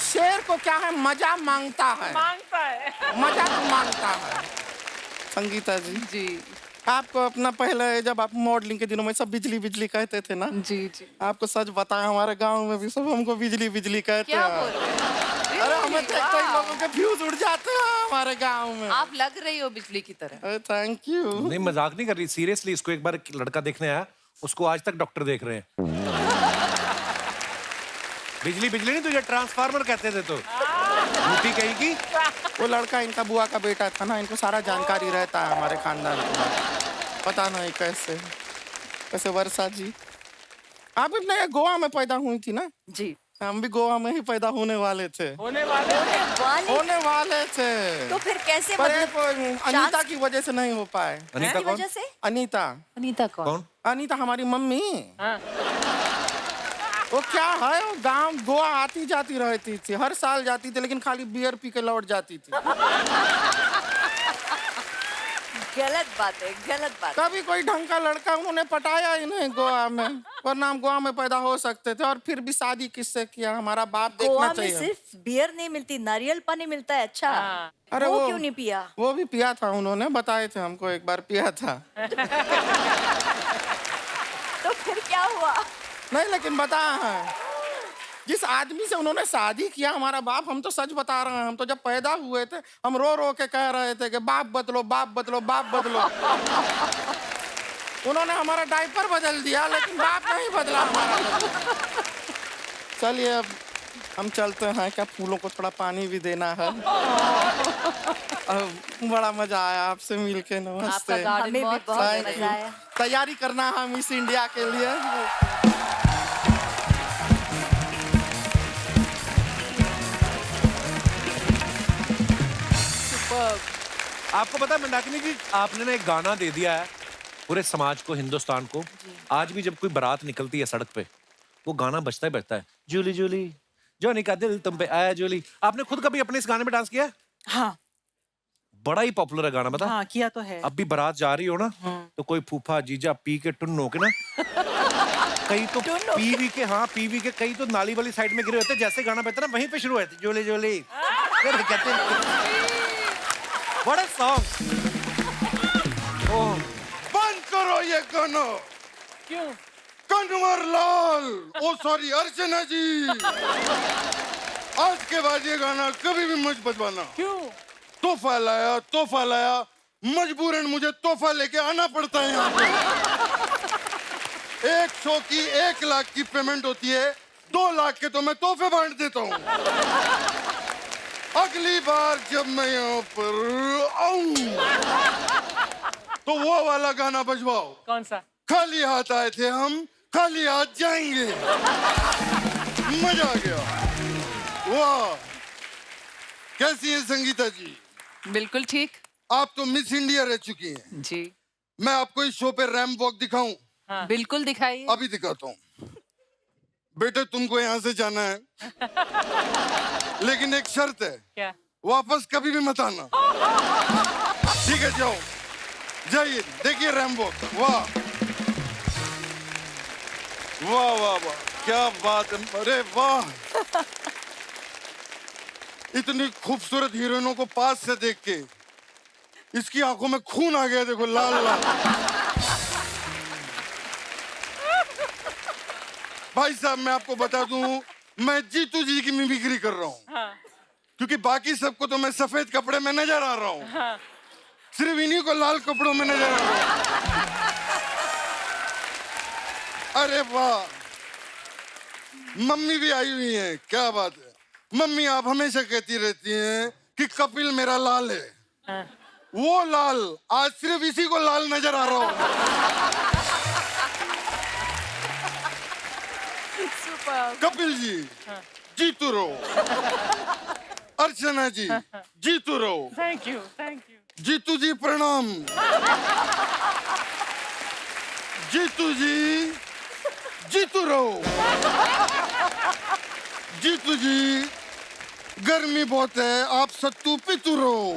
शेर को क्या है, मजा मांगता है, मजा तो मांगता है। संगीता जी, जी आपको अपना पहले जब आप मॉडलिंग के दिनों में सब बिजली बिजली कहते थे ना, जी जी, आपको सच बताया, हमारे गांव में भी सब हमको बिजली बिजली कहते क्या हैं। बोल रहे हैं? अरे हमें देखते ही वाह। लोगों के फ्यूज उड़ जाते हैं हमारे गांव में। आप लग रही हो बिजली की तरह। Thank you. नहीं, मजाक नहीं कर रही, सीरियसली। इसको एक बार एक लड़का देखने आया, उसको आज तक डॉक्टर देख रहे हैं। बिजली बिजली नहीं, तुझे ट्रांसफार्मर कहते थे तो झूठी कहेगी। वो लड़का इनका बुआ का बेटा था ना, इनको सारा जानकारी रहता है हमारे खानदान का। पता नहीं कैसे वर्षा जी, आप अपने गोवा में पैदा हुई थी ना? जी, हम भी गोवा में ही पैदा होने वाले थे। होने वाले होने वाले थे, तो फिर कैसे, पर मतलब एक अनीता की वजह से नहीं हो पाए। अनीता की कौन? वजह से? अनीता, अनीता कौन? अनीता हमारी मम्मी। हाँ। वो क्या है, वो गांव गोवा आती जाती रहती थी, हर साल जाती थी, लेकिन खाली बियर पी के लौट जाती थी। गलत बात है, गलत बात है। कभी कोई ढंग का लड़का उन्होंने पटाया ही नहीं गोवा में, वरना हम गोवा में पैदा हो सकते थे। और फिर भी शादी किससे किया, हमारा बाप गोवा देखना में चाहिए। सिर्फ बियर नहीं मिलती, नारियल पानी मिलता है। अच्छा, अरे वो क्यों नहीं पिया? वो भी पिया था, उन्होंने बताए थे हमको, एक बार पिया था। तो फिर क्या हुआ? नहीं, लेकिन बताया है जिस आदमी से उन्होंने शादी किया हमारा बाप, हम तो सच बता रहे हैं, हम तो जब पैदा हुए थे हम रो रो के कह रहे थे कि बाप बदलो, बाप बदलो, बाप बदलो। उन्होंने हमारा डायपर बदल दिया, लेकिन बाप नहीं बदला हमारा। चलिए अब हम चलते हैं, क्या फूलों को थोड़ा पानी भी देना है। बड़ा मजा आया आपसे मिलके, नमस्ते। आपका गार्डन हमें भी बहुत बहुत Thank मजा you। आया। तैयारी करना है मिस इंडिया के लिए। आपको पता है मंदाकिनी जी, आपने ना एक गाना दे दिया है पूरे समाज को, हिंदुस्तान को। आज भी जब कोई बारात निकलती है सड़क पे, वो गाना बजता ही बजता है, जूली जूली जोनी का दिल तुम पे आया जूली। आपने खुद कभी अपने इस गाने पे डांस किया है? हाँ बड़ा ही पॉपुलर है गाना, बता। हाँ, किया तो है। अब भी बारात जा रही हो ना, तो कोई फूफा जीजा पी के टुन्न हो के ना, कई तो पीवी के, हाँ पीवी के, कई तो नाली वाली साइड में गिरे होते, जैसे गाना बजता ना वहीं पे शुरू होते, जोली जोली। फिर कहते व्हाट अ सॉन्ग। ओह, बंद करो ये गाना। क्यों? कन्वर लाल, ओ सॉरी अर्चना जी, आज के बाद ये गाना कभी भी मत बजवाना। क्यों? तोहफा लाया, मजबूरन मुझे तोहफा लेके आना पड़ता है यहाँ पे। 1 शो की 1 लाख की पेमेंट होती है, 2 लाख के तो मैं तोहफे बांट देता हूँ। अगली बार जब मैं यहाँ पर आऊं तो वो वाला गाना बजवाओ। कौन सा? खाली हाथ आए थे हम, खाली हाथ जाएंगे। मजा आ गया। वाह, कैसी है संगीता जी? बिल्कुल ठीक। आप तो मिस इंडिया रह चुकी हैं। जी मैं आपको इस शो पे रैंप वॉक दिखाऊं? बिल्कुल दिखाइए। अभी दिखाता हूँ। बेटे तुमको यहाँ से जाना है, लेकिन एक शर्त है, क्या? वापस कभी भी मत आना। ठीक है, जाओ, जाइए, देखिए रैंप वॉक। वाह वाह वाह वाह, क्या बात है, अरे वाह। इतनी खूबसूरत हीरोइनों को पास से देख के इसकी आंखों में खून आ गया, देखो लाल लाल। भाई साहब मैं आपको बता दूं, मैं जीतू जी की मिमिक्री कर रहा हूँ। क्योंकि बाकी सबको तो मैं सफेद कपड़े में नजर आ रहा हूँ, सिर्फ इन्हीं को लाल कपड़ों में नजर आ रहा हूँ। अरे वाह, मम्मी भी आई हुई है, क्या बात है। मम्मी आप हमेशा कहती रहती हैं कि कपिल मेरा लाल है। वो लाल आज सिर्फ इसी को लाल नजर आ रहा हूँ। कपिल जी जीतू रहो, अर्चना जी जीतू रहो। Thank you, thank you. Jeetu ji प्रणाम। जीतू जी जीतू रहो। जीतू जी गर्मी बहुत है, आप सत्तू पीतू रहो।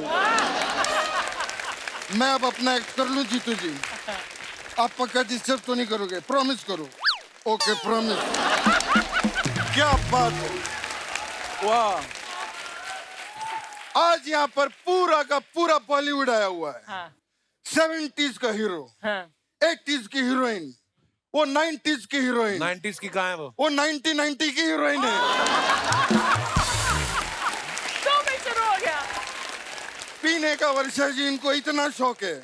मैं अब अपना एक्ट कर लूं जीतू जी, आप पक्का डिस्टर्ब तो नहीं करोगे? प्रॉमिस करो। Okay promise. क्या बात है, वाह। आज यहाँ पर पूरा का पूरा बॉलीवुड आया हुआ है। हाँ 70s का हीरो, हाँ 80s की हीरोइन, वो 90s की हीरोइन, 90s की कहाँ है वो? 90 की हीरोइन है। तो मैं शुरू हो गया। पीने का वर्षा जी इनको इतना शौक है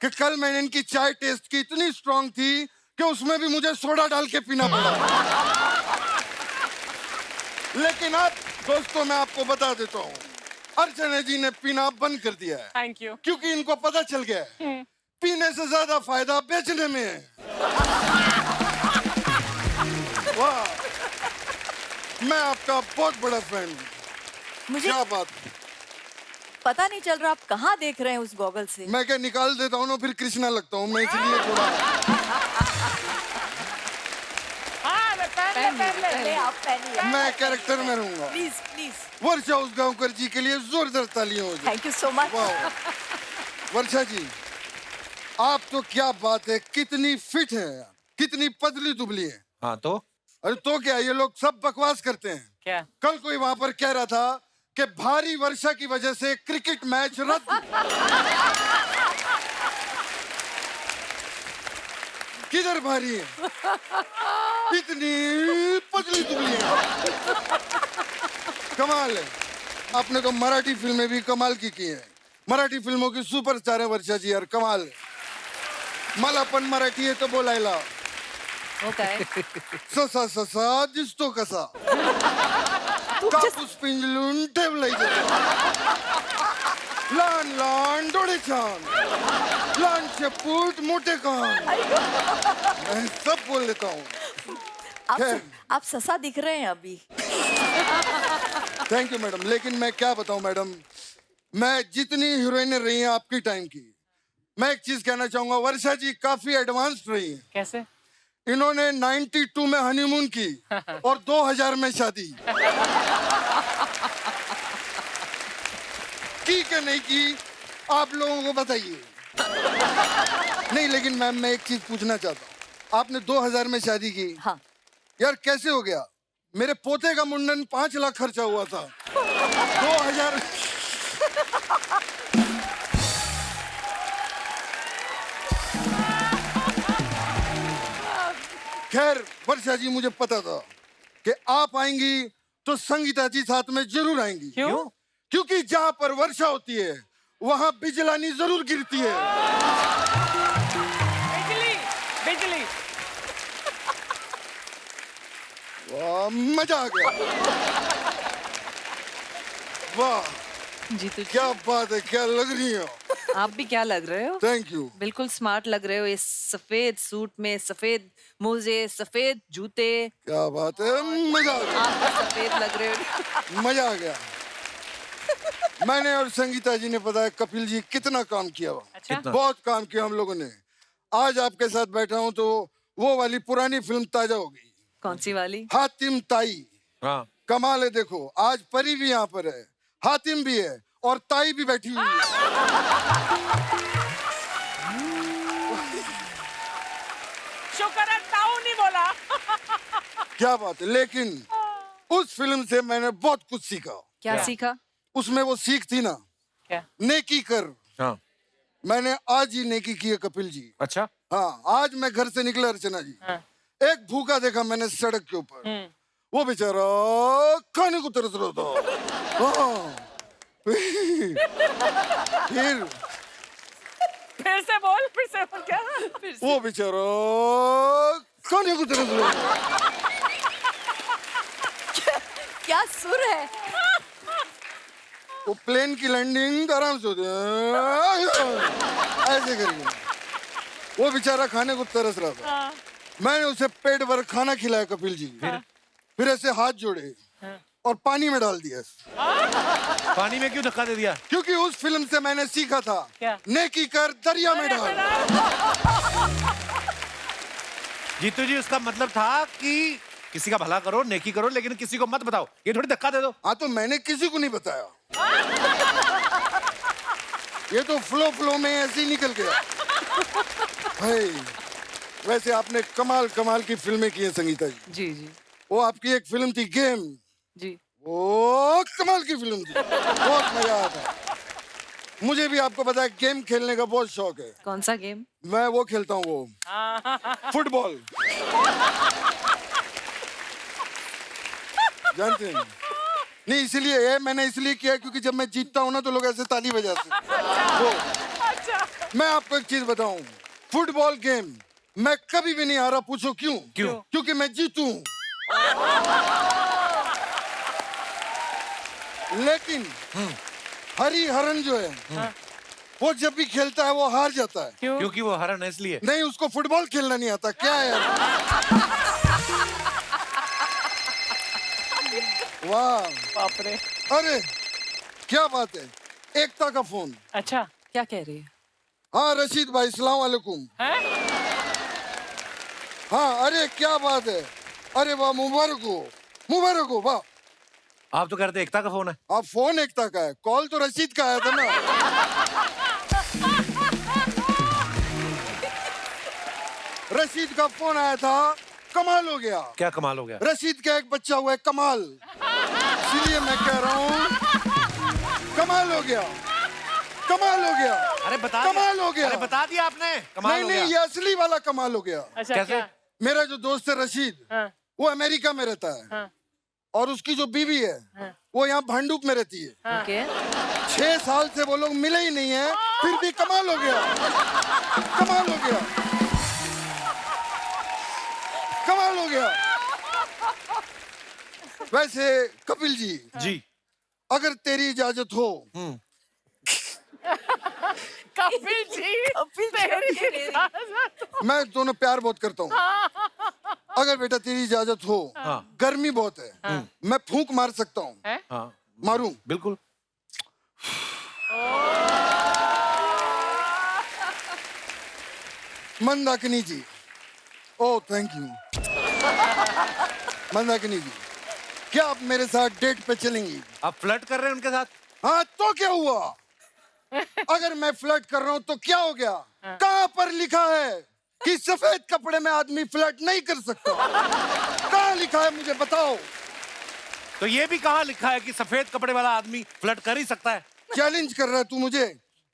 कि कल मैंने इनकी चाय टेस्ट की, इतनी स्ट्रांग थी कि उसमें भी मुझे सोडा डाल के पीना पड़ा। लेकिन अब दोस्तों मैं आपको बता देता हूँ, अर्चना जी ने पीना बंद कर दिया है, थैंक यू। क्योंकि इनको पता चल गया है पीने से ज्यादा फायदा बेचने में है। वाह, मैं आपका बहुत बड़ा फैन हूँ। मुझे क्या बात, पता नहीं चल रहा आप कहाँ देख रहे हैं उस गॉगल से। मैं क्या निकाल देता हूँ ना, फिर कृष्णा लगता हूँ मैं, इसलिए थोड़ा। हाँ मैं पहन ले। आप पहनिए। मैं कैरेक्टर में रहूंगा। Please please. वर्षा उसगांवकर जी के लिए जोरदार तालियां हो जाए। Thank you so much. वाह, वर्षा जी, आप तो क्या बात है, कितनी फिट है, कितनी पतली दुबली है। हाँ तो अरे तो क्या, ये लोग सब बकवास करते हैं। क्या? कल कोई वहां पर कह रहा था कि भारी वर्षा की वजह से क्रिकेट मैच रद्द। किधर भारी है, इतनी पतली दुबली है। कमाल है। आपने तो मराठी फिल्में भी कमाल की है। मराठी फिल्मों की सुपरस्टार है वर्षा जी यार, कमाल है। मला पण मराठी येतं बोलायला। वो काय? ससा ससा दिसतो कसा, कापूस पिंजलून ठेवलंय लहान लहान डोळे छान, लहान शेपूट मोठे कान, मैं सब बोल लेता हूँ। आप ससा दिख रहे हैं अभी। थैंक यू मैडम, लेकिन मैं क्या बताऊं मैडम, मैं जितनी हीरोइनें रही हैं आपकी टाइम की, मैं एक चीज कहना चाहूंगा, वर्षा जी काफी एडवांस्ड रही हैं। कैसे? इन्होंने 92 में हनीमून की और 2000 में शादी की क्या नहीं की, आप लोगों को बताइए। नहीं लेकिन मैम मैं एक चीज पूछना चाहता हूँ, आपने 2000 में शादी की, हाँ। यार कैसे हो गया? मेरे पोते का मुंडन 5 लाख खर्चा हुआ था, 2000। खैर वर्षा जी, मुझे पता था कि आप आएंगी तो संगीता जी साथ में जरूर आएंगी। क्यों? क्योंकि जहाँ पर वर्षा होती है वहाँ बिजलानी जरूर गिरती है। बिजली बिजली। वाह, मजा आ गया। वाह जीतू जी, क्या बात है, क्या लग रही हो। आप भी क्या लग रहे हो? Thank you. बिल्कुल स्मार्ट लग रहे हो, इस सफेद सूट में, सफेद मोजे, सफेद जूते। क्या बात है, मजा आ गया, आप भी सफेद लग रहे हो। मजा आ गया। मैंने और संगीता जी ने पता है कपिल जी कितना काम किया हुआ। अच्छा? कितना? बहुत काम किया हम लोगों ने। आज आपके साथ बैठा हूँ तो वो वाली पुरानी फिल्म ताजा हो गई, कौन सी वाली? हातिम ताई। हाँ कमाल है, देखो आज परी भी यहाँ पर है, हातिम भी है और ताई भी बैठी हुई है। शुक्र है ताऊ नहीं बोला। क्या बात है, लेकिन उस फिल्म से मैंने बहुत कुछ सीखा। क्या सीखा? उसमें वो सीख थी ना, क्या? नेकी कर। हाँ। मैंने आज ही नेकी की है कपिल जी। अच्छा। हाँ, आज मैं घर से निकला अर्चना जी, हाँ। एक भूखा देखा मैंने सड़क के ऊपर, वो बेचारा खाने को तरस रहा था। हाँ। फिर से बोल क्या? वो बेचारा खाने को तरस रहा था। क्या सुर है। वो प्लेन की लैंडिंग आराम से होती है, ऐसे करके वो बेचारा खाने को तरस रहा था। मैंने उसे पेट भर खाना खिलाया कपिल जी, फिर ऐसे हाथ जोड़े और पानी में डाल दिया। पानी में क्यों धक्का दे दिया? क्योंकि उस फिल्म से मैंने सीखा था, क्या? नेकी कर दरिया में डाल। जीतू जी, उसका मतलब था कि किसी का भला करो, नेकी करो, लेकिन किसी को मत बताओ। ये थोड़ी धक्का दे दो। हाँ तो मैंने किसी को नहीं बताया, ये तो फ्लो में ऐसे ही निकल गया। भाई वैसे आपने कमाल कमाल की फिल्में की हैं संगीता जी। जी जी वो आपकी एक फिल्म थी गेम, जी। वो कमाल की फिल्म थी, बहुत मजा आया था। मुझे भी आपको पता है गेम खेलने का बहुत शौक है। कौन सा गेम? मैं वो खेलता हूँ, वो फुटबॉल, जानते हैं? नहीं इसलिए ये मैंने इसलिए किया क्योंकि जब मैं जीतता हूँ ना तो लोग ऐसे ताली बजाते हैं। वो मैं आपको एक चीज बताऊं, फुटबॉल गेम मैं कभी भी नहीं हारा। पूछो क्यों? क्यों? क्योंकि मैं जीतू हूं। लेकिन हरी हरन जो है वो जब भी खेलता है वो हार जाता है। क्यों? क्योंकि वो हरन है इसलिए। नहीं, उसको फुटबॉल खेलना नहीं आता। क्या है यार? वाह, बाप रे। अरे क्या बात है, एकता का फोन। अच्छा, क्या कह रही है? हाँ रशीद भाई, सलाम वालेकुम। हैं? हाँ अरे क्या बात है, अरे वाह, मुबारक हो वाह। आप तो कह रहे थे एकता का फोन है। आप फोन एकता का है, कॉल तो रशीद का आया था ना। रशीद का फोन आया था, कमाल हो गया। क्या कमाल हो गया? रशीद का एक बच्चा हुआ है कमाल, इसलिए मैं कह रहा हूँ कमाल हो गया, कमाल हो गया। अरे बता कमाल हो गया। अरे बता दिया आपने, कमाल नहीं हो नहीं, गया। ये असली वाला कमाल हो गया। अच्छा कैसे? क्या? मेरा जो दोस्त है रशीद, हाँ, वो अमेरिका में रहता है, हाँ, और उसकी जो बीवी है हाँ। वो यहाँ भांडुप में रहती है। ओके 6 साल से वो लोग मिले ही नहीं है, फिर भी कमाल हो गया, कमाल हो गया, कमाल हो गया। वैसे कपिल जी, अगर तेरी इजाजत हो, कपिल जी तेरी इजाजत। मैं दोनों प्यार बहुत करता हूँ, अगर बेटा तेरी इजाजत हो, गर्मी बहुत है, मैं फूंक मार सकता हूँ, हैं? हाँ मारूं? बिल्कुल। मंदाकिनी जी, ओह थैंक यू। मंदाकिनी जी, क्या आप मेरे साथ डेट पे चलेंगी? आप फ्लर्ट कर रहे हैं उनके साथ? हाँ तो क्या हुआ? अगर मैं फ्लर्ट कर रहा हूँ तो क्या हो गया? कहाँ पर लिखा है कि सफेद कपड़े में आदमी फ्लर्ट नहीं कर सकता? कहाँ लिखा है, मुझे बताओ। तो ये भी कहाँ लिखा है कि सफेद कपड़े वाला आदमी फ्लर्ट कर ही सकता है? चैलेंज कर रहा है तू मुझे?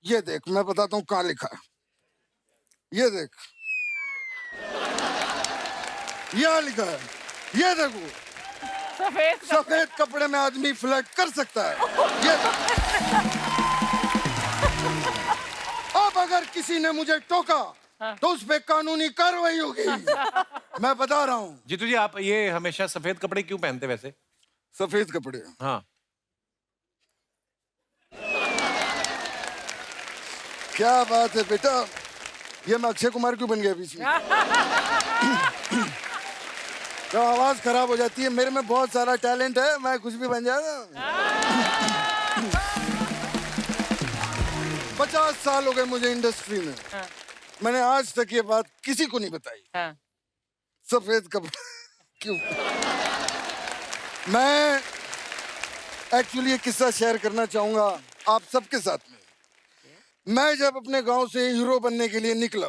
ये देख, मैं बताता हूँ कहाँ लिखा है। ये देख, यहाँ लिखा है, ये देखो, सफेद कपड़े में आदमी फ्लर्ट कर सकता है। ये अब अगर किसी ने मुझे टोका तो उस पे कानूनी कार्रवाई होगी, मैं बता रहा हूँ। जीतू जी, आप ये हमेशा सफेद कपड़े क्यों पहनते वैसे? सफेद कपड़े, हाँ, क्या बात है बेटा, ये मैं अक्षय कुमार क्यों बन गया बीच में? तो आवाज खराब हो जाती है, मेरे में बहुत सारा टैलेंट है, मैं कुछ भी बन जाऊंगा। 50 साल हो गए मुझे इंडस्ट्री में, मैंने आज तक ये बात किसी को नहीं बताई। हाँ। सफेद कपड़े क्यों? मैं एक्चुअली ये किस्सा शेयर करना चाहूंगा आप सबके साथ में। मैं जब अपने गांव से हीरो बनने के लिए निकला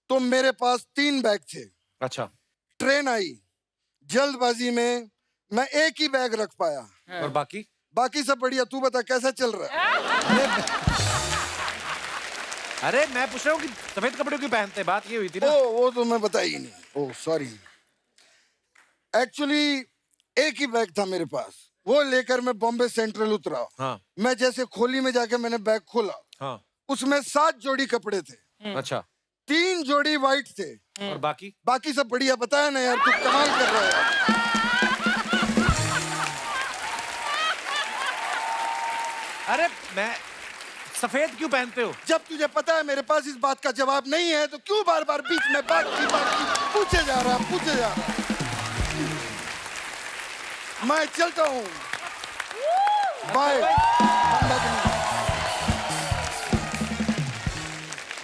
तो मेरे पास 3 बैग थे। अच्छा। ट्रेन आई, जल्दबाजी में मैं एक ही बैग रख पाया, और बाकी? बाकी सब बढ़िया। तू बता कैसा चल रहा है? अरे मैं पूछ रहा हूँ कि सफेद कपड़े क्यों पहनते हैं, बात ये हुई थी ना। वो तो मैं बताई ही नहीं। ओह सॉरी, एक्चुअली एक ही बैग था मेरे पास, वो लेकर मैं बॉम्बे सेंट्रल उतरा। हाँ। मैं जैसे खोली में जाके मैंने बैग खोला, हाँ। उसमें 7 जोड़ी कपड़े थे। अच्छा। 3 जोड़ी वाइट थे, और बाकी? बाकी सब बढ़िया। बताया ना यार, तू कमाल कर रहा है। अरे मैं सफेद क्यों पहनते हो? जब तुझे पता है मेरे पास इस बात का जवाब नहीं है तो क्यों बार बार बीच में बात की पूछे जा रहा है? मैं चलता हूँ, बाय।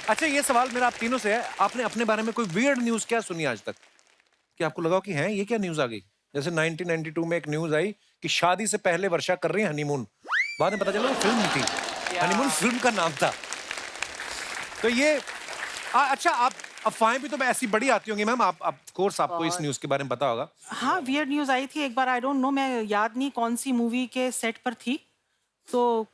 अच्छा, ये सवाल मेरा आप तीनों से है, आपने अपने बारे में कोई वियर्ड न्यूज क्या सुनी आज तक कि आपको लगा कि हैं ये क्या न्यूज आ गई? जैसे 1992 में एक न्यूज आई कि शादी से पहले वर्षा कर रही है हनीमून, बाद में पता चला वो फिल्म थी, हनीमून फिल्म का नाम था। तो ये अच्छा, आप अफवाहें भी तो ऐसी बड़ी आती होंगी मैम, आप कोर्स आपको इस न्यूज के बारे में पता होगा। हाँ, वियर्ड न्यूज़ आई थी एक बार, आई डोंट नो, मैं याद नहीं कौन सी मूवी के सेट पर थी, तो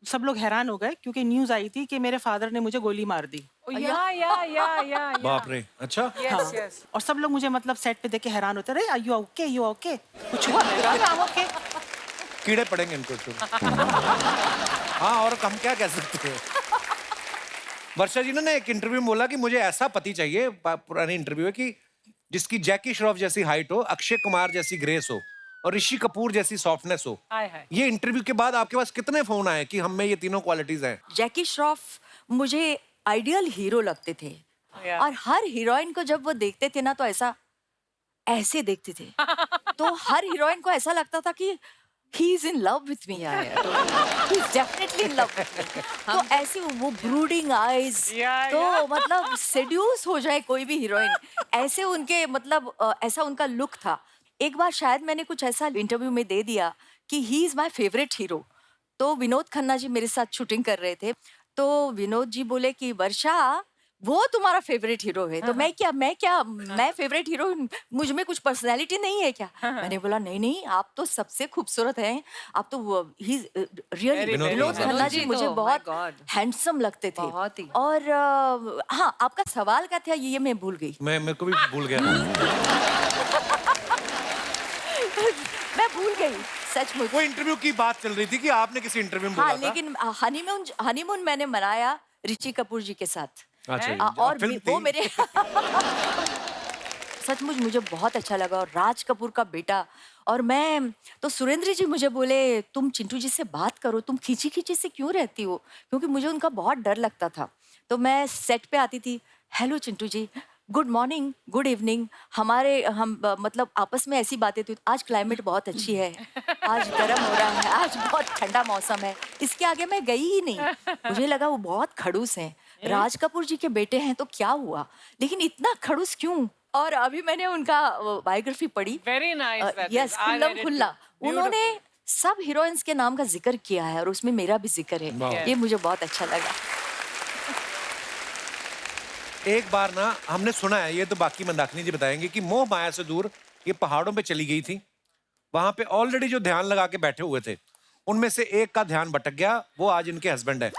सब लोग हैरान हो गए क्योंकि न्यूज़ आई थी कि मेरे फादर ने मुझे गोली मार दी। या बाप रे। अच्छा। हाँ, यस और सब लोग मुझे मतलब सेट पे देख के हैरान होते रहे, यू ओके, यू ओके, कुछ हुआ? मैं कहा, "I'm okay." कीड़े पड़ेंगे इनको तो। हाँ, और हम क्या कह सकते हैं। वर्षा जी ने एक इंटरव्यू में बोला कि मुझे ऐसा पति चाहिए, पुरानी इंटरव्यू है, कि जिसकी जैकी श्रॉफ जैसी हाइट हो, अक्षय कुमार जैसी ग्रेस हो और ऋषि कपूर जैसी सॉफ्टनेस हो। हाय हाय। ये इंटरव्यू के बाद आपके पास कितने फोन आए कि हम में ये तीनों क्वालिटीज हैं? जैकी श्रॉफ मुझे आइडियल हीरो लगते थे, या। और हर हीरोइन को जब वो देखते थे ना तो ऐसे देखते थे, तो हर हीरोइन को ऐसा लगता था कि he is in love with me, he is definitely in love with me. तो ऐसे वो ब्रूडिंग आईज, या, तो या। मतलब सेड्यूस हो जाए कोई भी हीरोइन, ऐसे उनके मतलब ऐसा उनका लुक था। एक बार शायद मैंने कुछ ऐसा इंटरव्यू में दे दिया कि he is my favourite hero, तो विनोद खन्ना जी मेरे साथ शूटिंग कर रहे थे, तो विनोद जी बोले कि वर्षा, वो तुम्हारा फेवरेट हीरो है तो मैं फेवरेट हीरो, मुझ में कुछ पर्सनैलिटी नहीं है क्या? मैंने बोला नहीं नहीं, आप तो सबसे खूबसूरत हैं, आप तो ही रियली विनोद विनोद खन्ना खन्ना जी जी तो, मुझे my बहुत God, हैंडसम लगते थे। बहुत ही। और हाँ, आपका सवाल क्या था ये मैं भूल गई। मेरे को भी भूल गया। मैं भूल गई सचमुच। वो इंटरव्यू की बात चल रही थी कि आपने किसी इंटरव्यू में हाँ, बोला था। लेकिन हनीमून मैंने मनाया ऋषि कपूर जी के साथ। अच्छा जी, और फिल्म वो थी। मेरे सचमुच मुझे बहुत अच्छा लगा। और राज कपूर का बेटा, और मैं तो सुरेंद्र जी मुझे बोले तुम चिंटू जी से बात करो, तुम खींची खींची से क्यों रहती हो, क्योंकि मुझे उनका बहुत डर लगता था। तो मैं सेट पे आती थी, हेलो चिंटू जी, गुड मॉर्निंग, गुड इवनिंग, हम मतलब आपस में ऐसी बातें थी। आज क्लाइमेट बहुत अच्छी है, आज गर्म हो रहा है, आज बहुत ठंडा मौसम है। इसके आगे मैं गई ही नहीं, मुझे लगा वो बहुत खड़ूस हैं, राज कपूर जी के बेटे हैं तो क्या हुआ, लेकिन इतना खड़ूस क्यों? और अभी मैंने उनका बायोग्राफी पढ़ी, Very nice, that yes, is. I read Khullam it खुल्ला। too. उन्होंने सब हीरोइंस के नाम का जिक्र किया है और उसमें मेरा भी जिक्र है। ये मुझे बहुत अच्छा लगा। एक बार ना हमने सुना है, ये तो बाकी मंदाकिनी जी बताएंगे, कि मोह माया से दूर ये पहाड़ों पे चली गई थी। वहां पे ऑलरेडी जो ध्यान लगा के बैठे हुए थे, उनमें से एक का ध्यान भटक गया, वो आज इनके हस्बैंड है।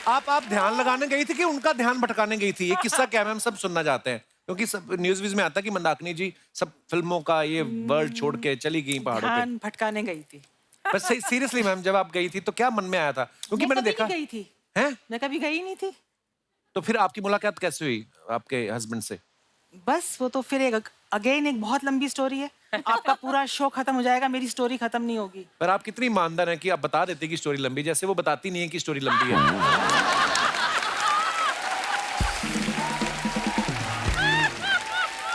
आप ध्यान लगाने गई थी कि उनका ध्यान भटकाने गई थी? ये किस्सा क्या है, हम सब सुनना चाहते हैं, क्योंकि सब न्यूज व्यूज में आता है कि मंदाकिनी जी सब फिल्मों का ये वर्ल्ड छोड़ के चली गई पहाड़ों पे। ध्यान भटकाने गई थी। बस सीरियसली मैम, जब आप गई थी तो क्या मन में आया था? क्योंकि मैंने कभी देखा नहीं गई थी, है। मैं कभी गई नहीं थी। तो फिर आपकी मुलाकात कैसे हुई आपके हस्बैंड से? बस वो तो फिर एक अगेन एक बहुत लंबी स्टोरी है। आपका पूरा शो खत्म हो जाएगा, मेरी स्टोरी खत्म नहीं होगी। पर आप कितनी ईमानदार हैं कि आप बता देते कि स्टोरी लंबी, जैसे वो बताती नहीं है कि स्टोरी लंबी है।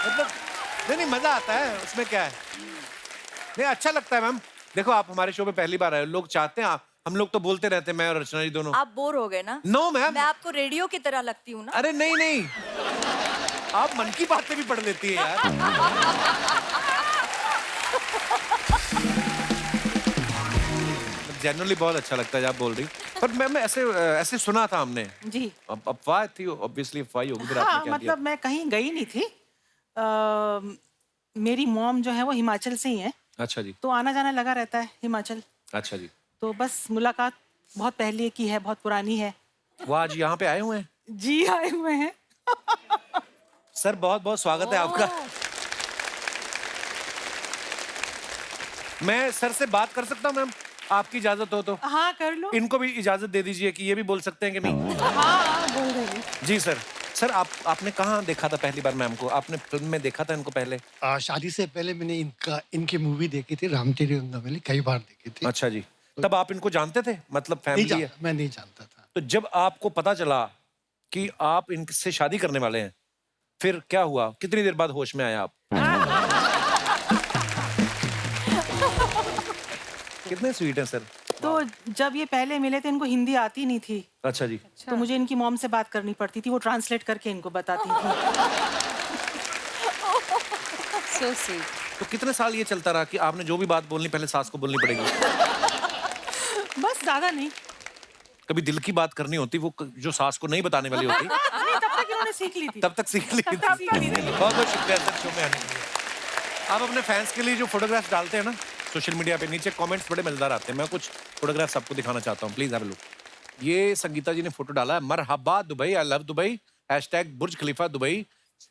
मतलब नहीं, मजा आता है उसमें, क्या है, नहीं अच्छा लगता है। मैम देखो, आप हमारे शो पे पहली बार आए, लोग चाहते हैं हम लोग तो बोलते रहते हैं, मैं और रचना जी दोनों। आप बोर हो गए ना? नो मैम, मैं आपको रेडियो की तरह लगती हूँ ना? अरे नहीं, आप मन की बातें भी पढ़ लेती है यार। जनरली बहुत अच्छा लगता है जब आप बोल रही, पर मैम ऐसे सुना था हमने। जी अफवाह थी, ऑब्वियसली अफवाह ही होगी, फिर हाँ, आपने क्या मतलब मैं कहीं गई नहीं थी। मेरी मॉम जो है वो हिमाचल से ही है, किया? अच्छा जी, तो आना जाना लगा रहता है हिमाचल। अच्छा जी। तो बस मुलाकात बहुत पहले की है, बहुत पुरानी है। वो आज यहाँ पे आए हुए हैं। जी आए हुए हैं। सर बहुत बहुत स्वागत है आपका। मैं सर से बात कर सकता हूँ मैम, आपकी इजाजत हो तो? हाँ कर लो। इनको भी इजाजत दे दीजिए कि ये भी बोल सकते हैं कि नहीं? हाँ बोल रही। जी सर। सर आपने कहाँ देखा था पहली बार मैम को? आपने फिल्म में देखा था इनको पहले? शादी से पहले मैंने इनकी मूवी देखी थी, राम तेरी रंगमली, कई बार देखी थी। अच्छा जी। तब आप इनको जानते थे, मतलब फैमिली है? मैं नहीं जानता था। तो जब आपको पता चला कि आप इनसे शादी करने वाले हैं, फिर क्या हुआ? कितनी देर बाद होश में आया आप? कितने स्वीट हैं सर। तो जब ये पहले मिले थे, इनको हिंदी आती नहीं थी, अच्छा जी। तो मुझे इनकी मॉम से बात करनी पड़ती थी, वो ट्रांसलेट करके इनको बताती थी। So sweet. तो कितने साल ये चलता रहा कि आपने जो भी बात बोलनी पहले सास को बोलनी पड़ेगी? बस ज्यादा नहीं। कभी दिल की बात करनी होती, वो जो सास को नहीं बताने वाली होती, नहीं, तब तक इन्होंने सीख ली थी। तब तक सीख ली थी। बहुत बहुत शुक्रिया सर शो में आने के लिए। आप अपने फैंस के लिए जो फोटोग्राफ्स डालते हैं ना सोशल मीडिया पे, नीचे कमेंट्स बड़े मजेदार आते हैं। मैं कुछ फोटोग्राफ्स आपको दिखाना चाहता हूँ, प्लीज हैव अ लुक। ये संगीता जी ने फोटो डाला है, मरहबा Dubai, I love Dubai, #Burj Khalifa Dubai,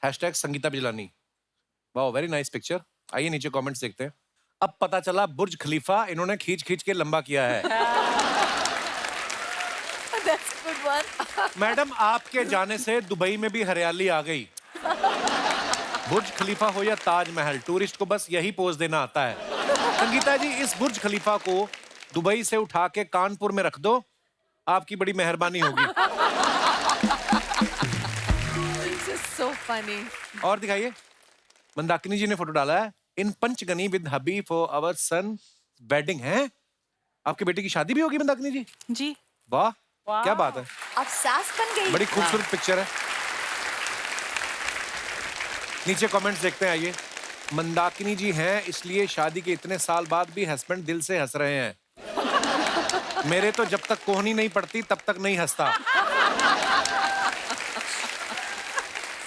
#Sangeeta Bijlani. Wow, very nice picture. आइए नीचे कमेंट्स देखते हैं। अब पता चला बुर्ज खलीफा इन्होंने खींच खींच के लंबा किया है। That's good one. मैडम आपके जाने से दुबई में भी हरियाली आ गई। बुर्ज खलीफा हो या ताजमहल, टूरिस्ट को बस यही पोज देना आता है। संगीता जी, इस बुर्ज खलीफा को दुबई से उठा के कानपुर में रख दो, आपकी बड़ी मेहरबानी होगी। This is so funny. और दिखाइए, मंदाकिनी जी ने फोटो डाला है, in Panchgani with hubby for our son wedding है। आपके बेटे की शादी भी होगी मंदाकिनी जी? जी वाह, क्या बात है, आप सास बन गई। बड़ी खूबसूरत पिक्चर है। नीचे कमेंट्स देखते हैं, आइए। मंदाकिनी जी हैं इसलिए शादी के इतने साल बाद भी हस्बैंड दिल से हंस रहे हैं। मेरे तो जब तक कोहनी नहीं पड़ती तब तक नहीं हंसता।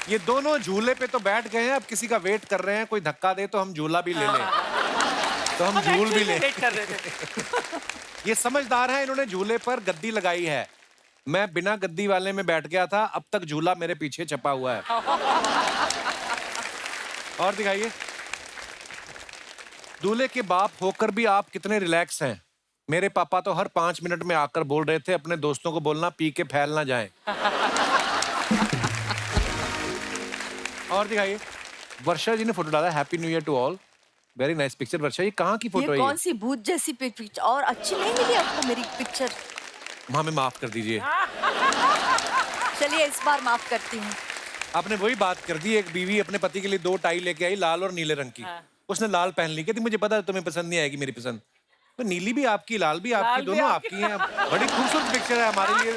ये दोनों झूले पे तो बैठ गए हैं, अब किसी का वेट कर रहे हैं, कोई धक्का दे तो हम झूला भी ले लें, तो हम झूल भी लें। वेट कर रहे थे। ये समझदार है, इन्होंने झूले पर गद्दी लगाई है। मैं बिना गद्दी वाले में बैठ गया था, अब तक झूला मेरे पीछे छपा हुआ है। और दिखाइए, दूल्हे के बाप होकर भी आप कितने रिलैक्स हैं। मेरे पापा तो हर 5 मिनट में आकर बोल रहे थे अपने दोस्तों को बोलना पी के फैल ना जाएं। और दिखाइए, वर्षा जी ने फोटो डाला, happy new year to all, very nice picture. Varsha, ये कहाँ की फोटो ये है? कौन सी भूत जैसी पिक्चर, और अच्छी नहीं मिली आपको मेरी पिक्चर? हमें माफ कर दीजिए, चलिए इस बार माफ करती हूँ। आपने वही बात कर दी। एक बीवी अपने पति के लिए 2 टाई लेके आई, लाल और नीले रंग की। उसने लाल पहन ली, कहती मुझे पता है तुम्हें पसंद नहीं आएगी मेरी पसंद। तो नीली भी आपकी, लाल भी आपकी, लाल भी दोनों आपकी। आपकी हैं। बड़ी खूबसूरत पिक्चर है हमारे लिए।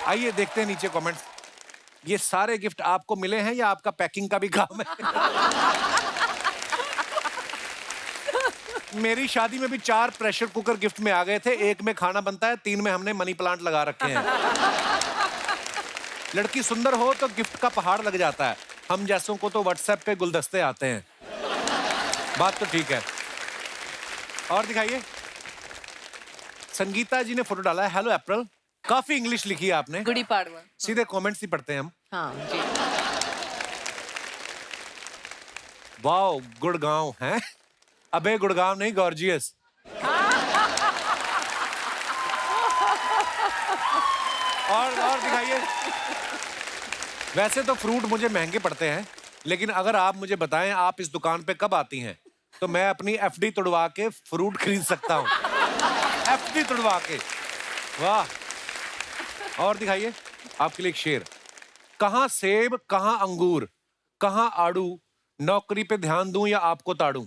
आइए देखते हैं नीचे कमेंट्स। ये सारे गिफ्ट आपको मिले हैं या आपका पैकिंग का भी काम है? मेरी शादी में भी 4 प्रेशर कुकर गिफ्ट में आ गए थे। 1 में खाना बनता है, 3 में हमने मनी प्लांट लगा रखे हैं। लड़की सुंदर हो तो गिफ्ट का पहाड़ लग जाता है, हम जैसों को तो व्हाट्सएप पे गुलदस्ते आते हैं। बात तो ठीक है। और दिखाइए, संगीता जी ने फोटो डाला है, हेलो अप्रैल। काफी इंग्लिश लिखी है आपने। गुड़ी पाड़वा। सीधे कमेंट्स ही पढ़ते हैं हम। हाँ जी। वाओ, गुड़गांव है। अबे गुड़गांव नहीं, गॉर्जियस। और दिखाइए, वैसे तो फ्रूट मुझे महंगे पड़ते हैं, लेकिन अगर आप मुझे बताएं आप इस दुकान पे कब आती हैं, तो मैं अपनी एफडी तुड़वा के फ्रूट खरीद सकता हूँ। एफडी तुड़वा के, वाह। और दिखाइए, आपके लिए एक शेर, कहाँ सेब कहाँ अंगूर कहाँ आड़ू, नौकरी पे ध्यान दूं या आपको ताड़ूं।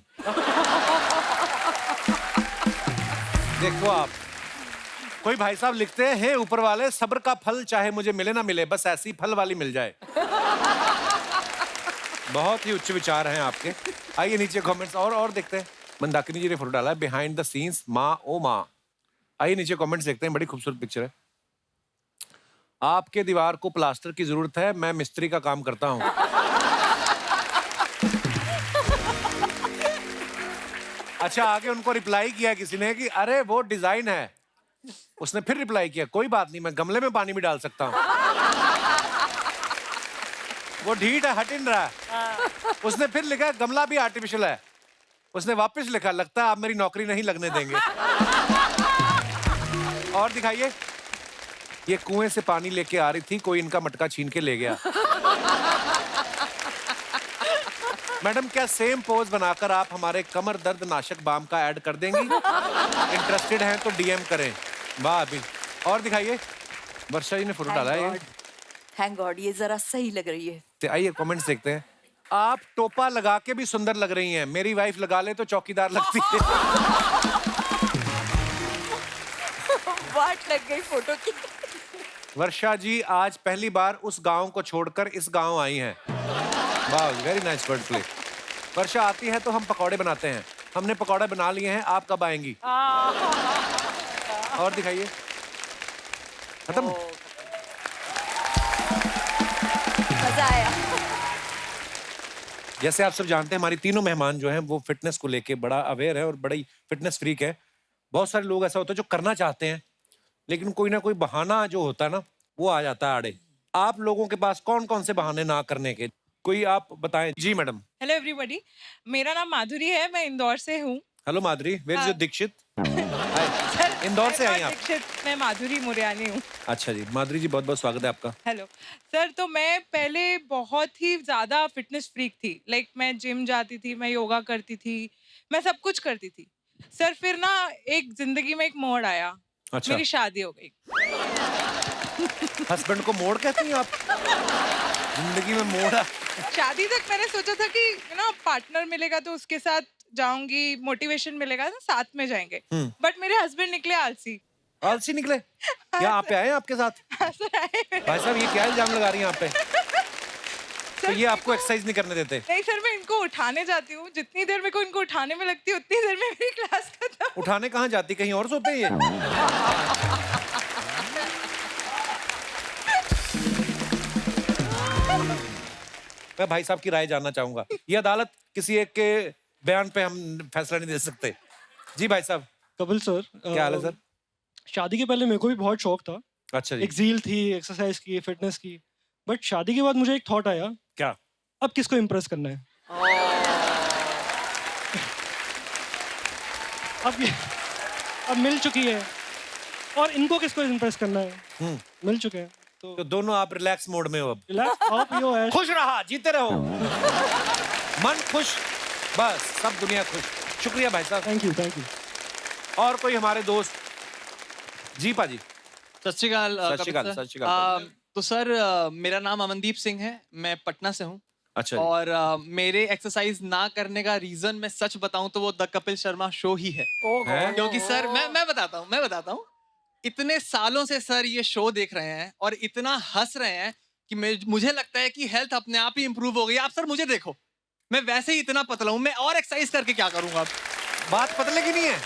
देखो आप, कोई भाई साहब लिखते हैं, हे ऊपर वाले सब्र का फल चाहे मुझे मिले ना मिले, बस ऐसी फल वाली मिल जाए। बहुत ही उच्च विचार हैं आपके। आइए नीचे कमेंट्स और देखते हैं। मंदाकिनी जी ने फोटो डाला है, बिहाइंड द सीन्स माँ ओ माँ। आइए नीचे कमेंट्स देखते हैं, बड़ी खूबसूरत पिक्चर है। आपके दीवार को प्लास्टर की जरूरत है, मैं मिस्त्री का काम करता हूँ। अच्छा, आगे उनको रिप्लाई किया किसी ने कि अरे वो डिजाइन है। उसने फिर रिप्लाई किया, कोई बात नहीं, मैं गमले में पानी भी डाल सकता हूँ। वो ढीठ है, हट इन रहा है। उसने फिर लिखा, गमला भी आर्टिफिशियल है। उसने वापस लिखा, लगता है आप मेरी नौकरी नहीं लगने देंगे। और दिखाइए, ये कुएं से पानी लेके आ रही थी, कोई इनका मटका छीन के ले गया। मैडम, क्या सेम पोज बनाकर आप हमारे कमर दर्द नाशक बाम का ऐड कर देंगी? इंटरेस्टेड हैं तो डीएम करें। वाह अभी। और दिखाइए, वर्षा जी ने फोटो डाला है। थैंक गॉड, ये जरा सही लग रही है। तो आइए कमेंट्स देखते हैं। आप टोपा लगा के भी सुंदर लग रही हैं, मेरी वाइफ लगा ले तो चौकीदार लगती है। वाट लग गई फोटो की। वर्षा जी आज पहली बार उस गांव को छोड़कर इस गांव आई हैं। वाह, वेरी नाइस वर्ड प्ले। वर्षा आती है तो हम पकौड़े बनाते हैं, हमने पकौड़े बना लिए हैं, आप कब आएंगी? और दिखाइए, खत्म। मजा आया। जैसे आप सब जानते हैं, हमारी तीनों मेहमान जो हैं वो फिटनेस को लेके बड़ा अवेयर है और बड़ी फिटनेस फ्रीक है। बहुत सारे लोग ऐसा होता है जो करना चाहते हैं, लेकिन कोई ना कोई बहाना जो होता है ना, वो आ जाता है आड़े। आप लोगों के पास कौन कौन से बहाने ना करने के, कोई आप बताएं। जी मैडम। हेलो एवरीबॉडी, मेरा नाम माधुरी है, मैं इंदौर से हूँ। Hello Madhuri, where is your Dixit? Hi, Indore से आई आप? दीक्षित, मैं माधुरी मुरयानी हूँ। अच्छा जी, माधुरी जी बहुत बहुत स्वागत है आपका। हेलो सर, तो मैं पहले बहुत ही ज़्यादा फिटनेस फ्रीक थी। लाइक मैं जिम जाती थी, मैं योगा करती थी, मैं सब कुछ करती थी सर। फिर ना एक जिंदगी में एक मोड़ आया। अच्छा। मेरी शादी हो गई। हस्बैंड को मोड़ कहती हैं आप? जिंदगी में मोड़ आ... शादी तक मैंने सोचा था कि पार्टनर मिलेगा तो उसके साथ जाऊंगी, मोटिवेशन मिलेगा ना, साथ में जाएंगे। बट मेरे हस्बैंड निकले आलसी। आलसी निकले? क्या आप पे आए हैं आपके साथ? हाँ सर, आए। भाई साहब, ये क्या इल्जाम लगा रही हैं आप पे? तो ये आपको एक्सरसाइज नहीं करने देते? नहीं सर, मैं इनको उठाने जाती हूँ, जितनी देर मेरे को इनको उठाने में लगती है उतनी देर में मेरी क्लास खत्म। उठाने कहाँ जाती, कहीं और सोते हैं ये? मैं भाई साहब की राय जानना चाहूंगा। ये अदालत किसी एक के बयान पे हम फैसला नहीं दे सकते। जी भाई साहब। कपिल सर, क्या हाल है सर? शादी के पहले मेरे को भी बहुत शौक था, अच्छा जी। एक ज़ील थी एक्सरसाइज की, फिटनेस की, बट शादी के बाद मुझे एक थॉट आया, क्या? अब किसको इम्प्रेस करना है? अब मिल चुकी है और इनको किसको इम्प्रेस करना है? मिल चुके हैं तो दोनों आप रिलैक्स मोड में हो अब। रिलैक्स, खाओ पियो ऐश। खुश रहा, जीते रहो, मन खुश, बस सब दुनिया खुश। शुक्रिया भाई साहब। Thank you, thank you. और कोई हमारे दोस्त? जी पाजी। सत श्री अकाल। सत श्री अकाल, सत श्री अकाल। तो सर, मेरा नाम अमनदीप सिंह है, मैं पटना से हूँ। अच्छा जी। और मेरे एक्सरसाइज ना करने का रीजन मैं सच बताऊं तो वो द कपिल शर्मा शो ही है। क्योंकि सर मैं बताता हूँ इतने सालों से सर ये शो देख रहे हैं और इतना हंस रहे हैं कि मुझे लगता है कि हेल्थ अपने आप ही इंप्रूव हो गई। आप सर मुझे देखो, मैं वैसे ही इतना पतला हूँ, मैं और एक्सरसाइज करके क्या करूंगा? बात पतले की नहीं है।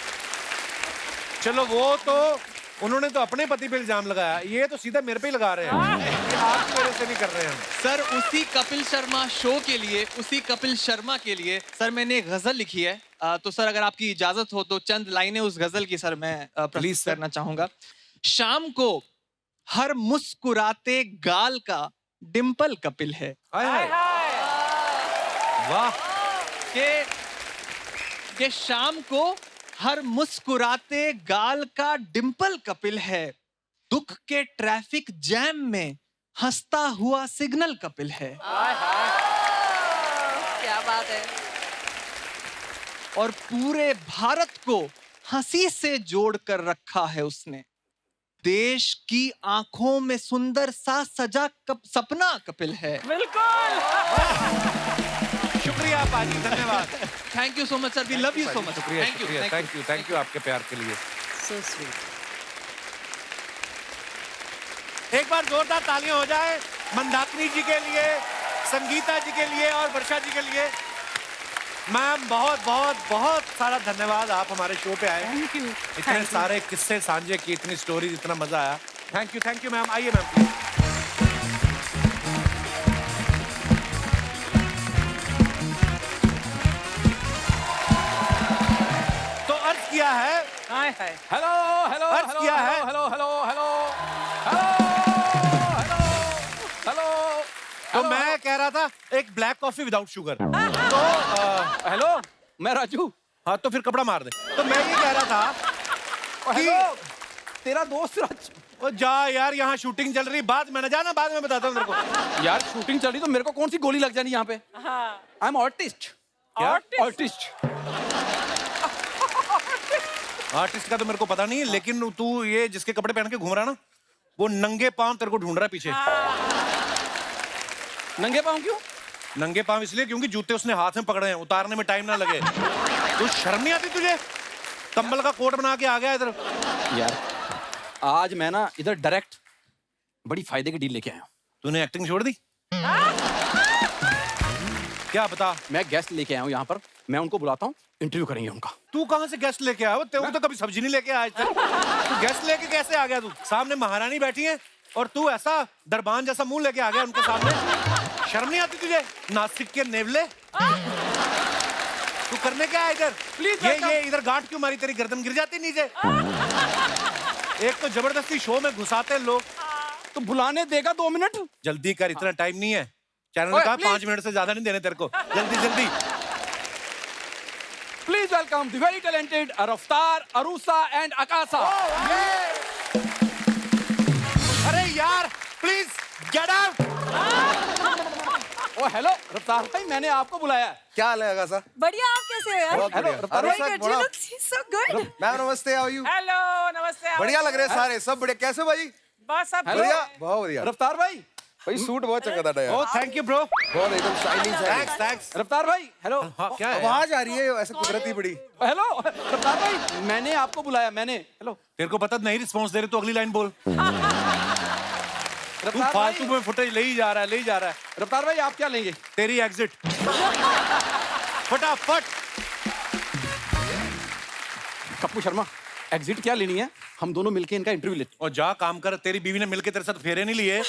चलो वो तो उन्होंने तो अपने पति पे इल्जाम लगाया, ये तो सीधा मेरे पे ही लगा रहे हैं। ये आपकी वजह से नहीं कर रहे हैं हम। सर उसी कपिल शर्मा शो के लिए, उसी कपिल शर्मा के लिए सर मैंने एक गजल लिखी है। तो सर अगर आपकी इजाजत हो तो चंद लाइनें उस गजल की सर मैं प्लीज करना चाहूंगा। शाम को हर मुस्कुराते गाल का डिंपल कपिल है। वाह। के शाम को हर मुस्कुराते गाल का डिंपल कपिल है, दुख के ट्रैफिक जैम में हंसता हुआ सिग्नल कपिल है। क्या बात है। और पूरे भारत को हंसी से जोड़ कर रखा है उसने, देश की आंखों में सुंदर सा सजा सपना कपिल है। बिल्कुल। शुक्रिया पाजी, धन्यवाद। Thank you so much sir, we love you so much. शुक्रिया, शुक्रिया, थैंक यू आपके प्यार के लिए। So sweet. एक बार जोरदार तालियां हो जाए मंदाकिनी जी के लिए, संगीता जी के लिए और वर्षा जी के लिए। मैम बहुत बहुत बहुत सारा धन्यवाद, आप हमारे शो पे आए। Thank you. इतने सारे किस्से साझे किए, इतनी स्टोरीज, इतना मजा आया। Thank you ma'am. आइए मैम प्लीज। तो अर्ज किया है, हेलो हेलो, अर्ज किया है, hello hello hello hello hello. तो मैं कह रहा था एक ब्लैक कॉफी विदाउट शुगर। तो हेलो, मैं राजू। हाँ तो फिर कपड़ा मार दे। तो मैं ये कह रहा था कि तेरा दोस्त राजू। जा यार, यहाँ शूटिंग चल रही, बाद में ना जाना, बाद में बताता हूँ तेरे को। यार शूटिंग चल रही तो मेरे को कौन सी गोली लग जानी यहाँ पे? I am artist. क्या? आर्टिस्ट। आर्टिस्ट का तो मेरे को पता नहीं, लेकिन तू ये जिसके कपड़े पहन के घूम रहा ना, वो नंगे पांव तेरे को ढूंढ रहा है पीछे। नंगे पाँव क्यों? नंगे पांव इसलिए क्योंकि जूते उसने हाथ में पकड़े हैं, उतारने में टाइम ना लगे। तो शर्म नहीं आती तुझे? कंबल का कोट बना के आ गया इधर। यार आज मैं ना इधर डायरेक्ट बड़ी फायदे की डील लेके आया हूँ। तूने एक्टिंग छोड़ दी? क्या बता? मैं गेस्ट लेके आया हूँ यहाँ पर, मैं उनको बुलाता हूँ, इंटरव्यू करेंगे उनका। तू कहाँ से गेस्ट लेके आया? वो तो कभी सब्जी नहीं लेके आया आज तक। तू गेस्ट लेके कैसे आ गया? तू सामने महारानी बैठी है और तू ऐसा दरबान जैसा मुंह लेके आ गया उनके सामने। शर्म नहीं आती तुझे? नासिक के नेवले, तू करने क्या है इधर? प्लीज ये इधर गांठ क्यों मारी? तेरी गर्दन गिर जाती नीचे। एक तो जबरदस्ती शो में घुसाते लोग। तो बुलाने देगा 2 मिनट? जल्दी कर, इतना टाइम नहीं है। चैनल ने कहा 5 मिनट से ज्यादा नहीं देने तेरे को। जल्दी जल्दी। Please welcome the very talented Raftaar, Arusa and Akasa. अरे यार please get out. Oh hello Raftaar भाई, मैंने आपको बुलाया। क्या हाल है अकासा? बढ़िया, आप कैसे हो यार? हेलो रफ्तार भाई। Very good, you look so good. Ma'am नमस्ते, हाउ आर यू? हेलो, नमस्ते। बढ़िया लग रहे हैं सारे, सब बढ़िया। कैसे भाई? बस सब बढ़िया, बहुत बढ़िया। रफ्तार भाई, भाई सूट बहुत चमकता था यार। Oh thank you bro. बहुत एकदम शाइनिंग सा। थैंक्स। रफ्तार भाई हेलो। हाँ क्या है? आवाज आ रही है ऐसे कुदरती बड़ी। हेलो रफ्तार भाई, मैंने आपको बुलाया, मैंने। हेलो, तेरे को पता नहीं रिस्पॉन्स दे रहे तो अगली लाइन बोल। तू रफ्तार फालतू भाई- में फुटेज ले ही जा रहा है, ले ही जा रहा है। रफ्तार भाई आप क्या लेंगे? तेरी एग्जिट फटाफट। कप्पू शर्मा एग्जिट क्या लेनी है? हम दोनों मिलके इनका इंटरव्यू लेते और जा काम कर, तेरी बीवी ने मिलके तेरे साथ फेरे नहीं लिए।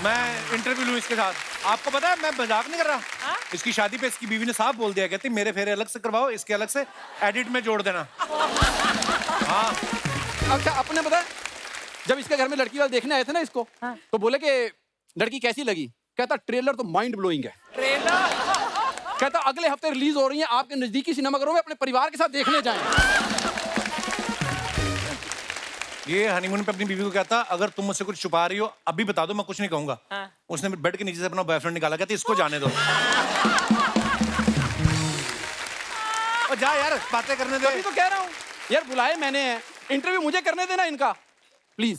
मैं इंटरव्यू लूं इसके साथ। आपको पता है मैं मजाक नहीं कर रहा। इसकी शादी पे इसकी बीवी ने साफ बोल दिया, कहती मेरे फेरे अलग से करवाओ, इसके अलग से एडिट में जोड़ देना। हाँ अच्छा अपने पता है जब इसके घर में लड़की वाले देखने आए थे ना इसको, तो बोले कि लड़की कैसी लगी? कहता ट्रेलर तो माइंड ब्लोइंग है। कहता अगले हफ्ते रिलीज हो रही है, आपके नजदीकी सिनेमाघरों में अपने परिवार के साथ देखने जाएं। ये हनीमून पे अपनी बीवी को कहता अगर तुम मुझसे कुछ छुपा रही हो अभी बता दो, मैं कुछ नहीं कहूंगा। उसने बेड के नीचे से अपना बॉयफ्रेंड निकाला, कहती इसको जाने दो। और जा यार बातें करने दे। अभी तो कह रहा हूँ यार, बुलाए मैंने है, इंटरव्यू मुझे करने देना इनका प्लीज।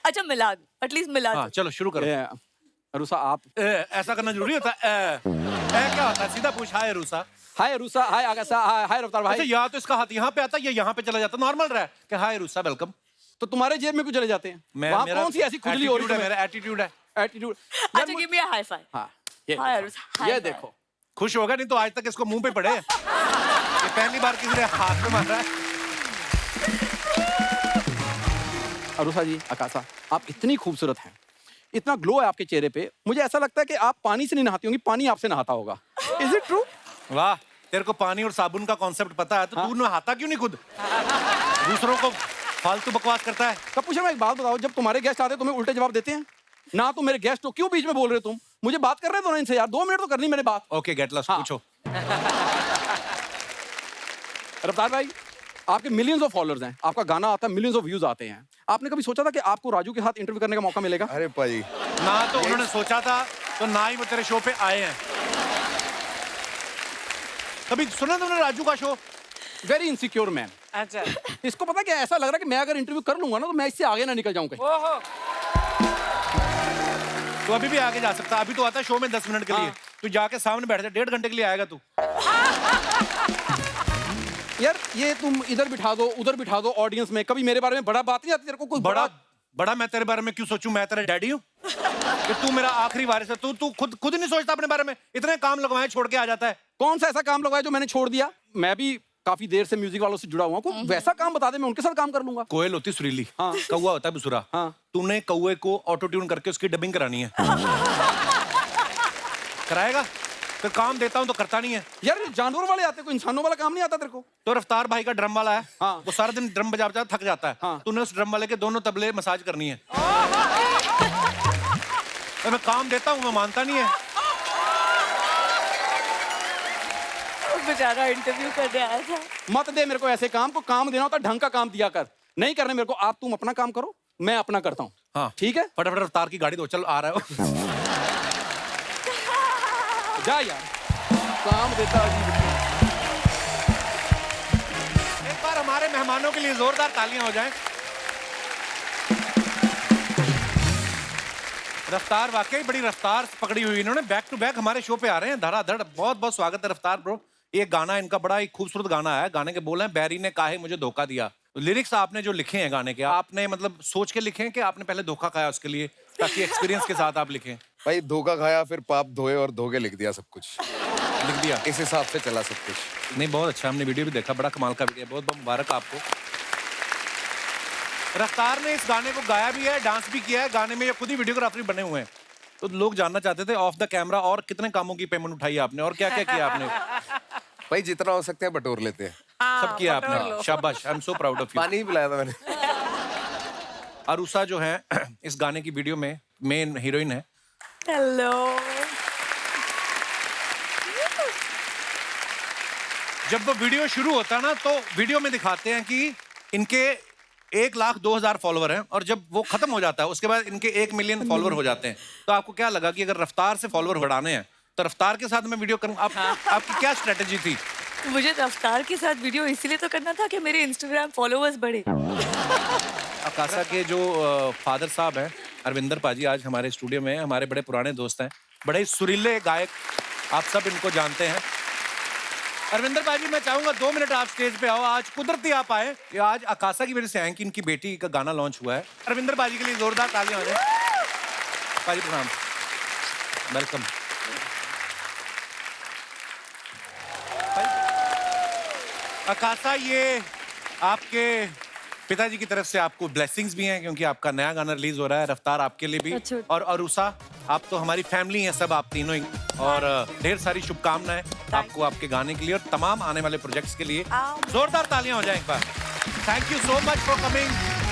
अच्छा मिला दो, एटलीस्ट मिला दो। हाँ चलो शुरू करो। अरुसा आप ऐसा करना जरूरी होता है? क्या होता है? सीधा पूछ। हाय अरुसा। हाय अरुसा, हाय आगासा, हाय रफ्तार भाई। अच्छा या तो इसका हाथ यहाँ पे आता है या यहाँ पे चला जाता, नॉर्मल रहा है कि हाय अरुसा वेलकम। तो तुम्हारे जेब में क्यों चले जाते हैं? वहाँ कौन सी ऐसी खुजली हो रही है? मेरा एटीट्यूड है। एटीट्यूड। अच्छा give me a high five. हाँ ये हाय अरुसा, हाई ये फाइव। देखो खुश होगा, नहीं तो आज तक इसको मुंह पे पड़े। ये पहली बार किसी ने हाथ पे मारा है। अरुसा जी, आकाशा, आप इतनी खूबसूरत हैं, इतना ग्लो है आपके चेहरे पे, मुझे ऐसा लगता है कि आप पानी से नहीं नहाती होंगी, पानी आपसे नहाता होगा। Is it true? वाह, तेरे को पानी और साबुन का कॉन्सेप्ट पता है, तो तू नहाता क्यों नहीं खुद? दूसरों को फालतू बकवास करता है। कप्पू शर्मा एक बात बताओ, जब तुम्हारे गेस्ट आते हैं तुम्हें उल्टे जवाब देते हैं ना? तुम मेरे गेस्ट हो, क्यों बीच में बोल रहे हो तुम? मुझे बात कर रहे हो ना इनसे यार, 2 मिनट तो करनी मैंने बात। ओके गेट लॉस्ट, पूछो। रफ्तार भाई, आपके मिलियंस ऑफ फॉलोअर्स हैं, आपका गाना आता है, मिलियंस ऑफ व्यूज आते हैं। आपने कभी सोचा था कि आपको राजू के साथ इंटरव्यू करने का मौका मिलेगा? अरे पाजी, ना तो उन्होंने सोचा था, तो ना ही वो तेरे शो पे आए हैं। कभी सुना तुमने राजू का शो? Very insecure man. अच्छा इसको पता क्या, ऐसा लग रहा है कि मैं अगर इंटरव्यू कर लूंगा ना तो मैं इससे आगे ना निकल जाऊं कहीं। ओहो तो अभी भी आगे जा सकता, अभी तो आता है शो में 10 मिनट के लिए। तू जाके सामने बैठ जा, 1.5 घंटे के लिए आएगा तू। यार ये तुम इधर बिठा दो उधर बिठा दो ऑडियंस में, कभी मेरे बारे में बड़ा बात नहीं आती तेरे को? कुछ बड़ा मैं तेरे बारे में क्यों सोचूं? मैं तेरा डैडी हूँ कि तू मेरा आखिरी वारिस है? तू खुद नहीं सोचता अपने बारे में? इतने काम लगवाए छोड़ के आ जाता है। कौन सा ऐसा काम लगवाया जो मैंने छोड़ दिया? मैं भी काफी देर से म्यूजिक वालों से जुड़ा हुआ हूँ, वैसा काम बता दे, मैं उनके साथ काम कर लूंगा। कोयल होती सुरीली, हाँ। कौवा होता है बेसुरा। हाँ। तूने कौवे को ऑटो ट्यून करके उसकी डबिंग करानी है। कराएगा? फिर काम देता हूं तो करता नहीं है। यार जानवर वाले आते, कोई इंसानों वाला काम नहीं आता तेरे को? तो रफ्तार भाई का ड्रम वाला है, हाँ। वो सारा दिन ड्रम बजा बजा थक जाता है। हाँ। तूने उस ड्रम वाले के दोनों तबले मसाज करनी है। तो मैं काम देता हूँ, मैं मानता नहीं है। बेचारा इंटरव्यू करने आया था। मत दे मेरे को ऐसे काम को, काम देना होता ढंग का काम दिया कर। नहीं करने मेरे को, आप तुम अपना काम करो, मैं अपना करता हूँ। हाँ ठीक है, फटाफट रफ्तार की गाड़ी दो, चल आ रहा है। जा यार, काम देता अजीब। एक बार हमारे मेहमानों के लिए जोरदार तालियां हो जाएं। रफ्तार वाकई बड़ी रफ्तार पकड़ी हुई इन्होंने, बैक टू बैक हमारे शो पे आ रहे हैं धड़ाधड़। बहुत बहुत स्वागत है रफ्तार ब्रो। ये गाना इनका बड़ा ही खूबसूरत गाना है। गाने के बोल हैं, बैरी ने काहे मुझे धोखा दिया। लिरिक्स आपने जो लिखे हैं गाने के, आपने मतलब सोच के लिखे हैं कि आपने पहले धोखा खाया उसके लिए, ताकि एक्सपीरियंस के साथ आप लिखें? भाई धोखा खाया, फिर पाप धोए और धोके लिख दिया सब कुछ। लिख दिया इस हिसाब से चला सब कुछ। नहीं बहुत अच्छा, हमने वीडियो भी देखा, बड़ा कमाल का वीडियो, बहुत बहुत मुबारक आपको। रफ्तार ने इस गाने को गाया भी है, डांस भी किया है। गाने में ये खुद ही वीडियोग्राफर बने हुए हैं। तो लोग जानना चाहते थे ऑफ द कैमरा और कितने कामों की पेमेंट उठाई आपने और क्या क्या किया आपने? भाई जितना हो सकता है बटोर लेते हैं। सब किया आपने, शाबाश, I am so proud of you. पानी ही पिलाया था मैंने। अरुसा जो है इस गाने की वीडियो में मेन हीरोइन है। हेलो। जब वो वीडियो शुरू होता है ना, तो वीडियो में दिखाते हैं कि इनके 1,02,000 फॉलोवर हैं, और जब वो खत्म हो जाता है उसके बाद इनके 1 मिलियन फॉलोवर हो जाते हैं। तो आपको क्या लगा कि अगर रफ्तार से फॉलोवर बढ़ाने हैं तो रफ्तार के साथ मैं वीडियो करूं? आपकी क्या स्ट्रेटेजी थी? मुझे रफ्तार के साथ वीडियो इसीलिए तो करना था कि मेरे इंस्टाग्राम फॉलोवर्स बढ़े। आकाशा के जो फादर साहब हैं अरविंदर पाजी, आज हमारे स्टूडियो में, हमारे बड़े पुराने दोस्त हैं, बड़े ही सुरीले गायक, आप सब इनको जानते हैं। अरविंदर पाजी, मैं चाहूंगा 2 मिनट आप स्टेज पे आओ। आज कुदरती आप आए, ये आज आकाशा की वजह से आए कि इनकी बेटी का गाना लॉन्च हुआ है। अरविंदर पाजी के लिए जोरदार तालियां हो जाए। पाजी प्रणाम, वेलकम। आकाशा, ये आपके पिताजी की तरफ से आपको ब्लेसिंग्स भी हैं क्योंकि आपका नया गाना रिलीज हो रहा है, रफ्तार आपके लिए भी। और उषा, आप तो हमारी फैमिली हैं सब, आप तीनों ही, और ढेर सारी शुभकामनाएं आपको आपके गाने के लिए और तमाम आने वाले प्रोजेक्ट्स के लिए। जोरदार तालियां हो जाएं एक बार। Thank you so much for coming.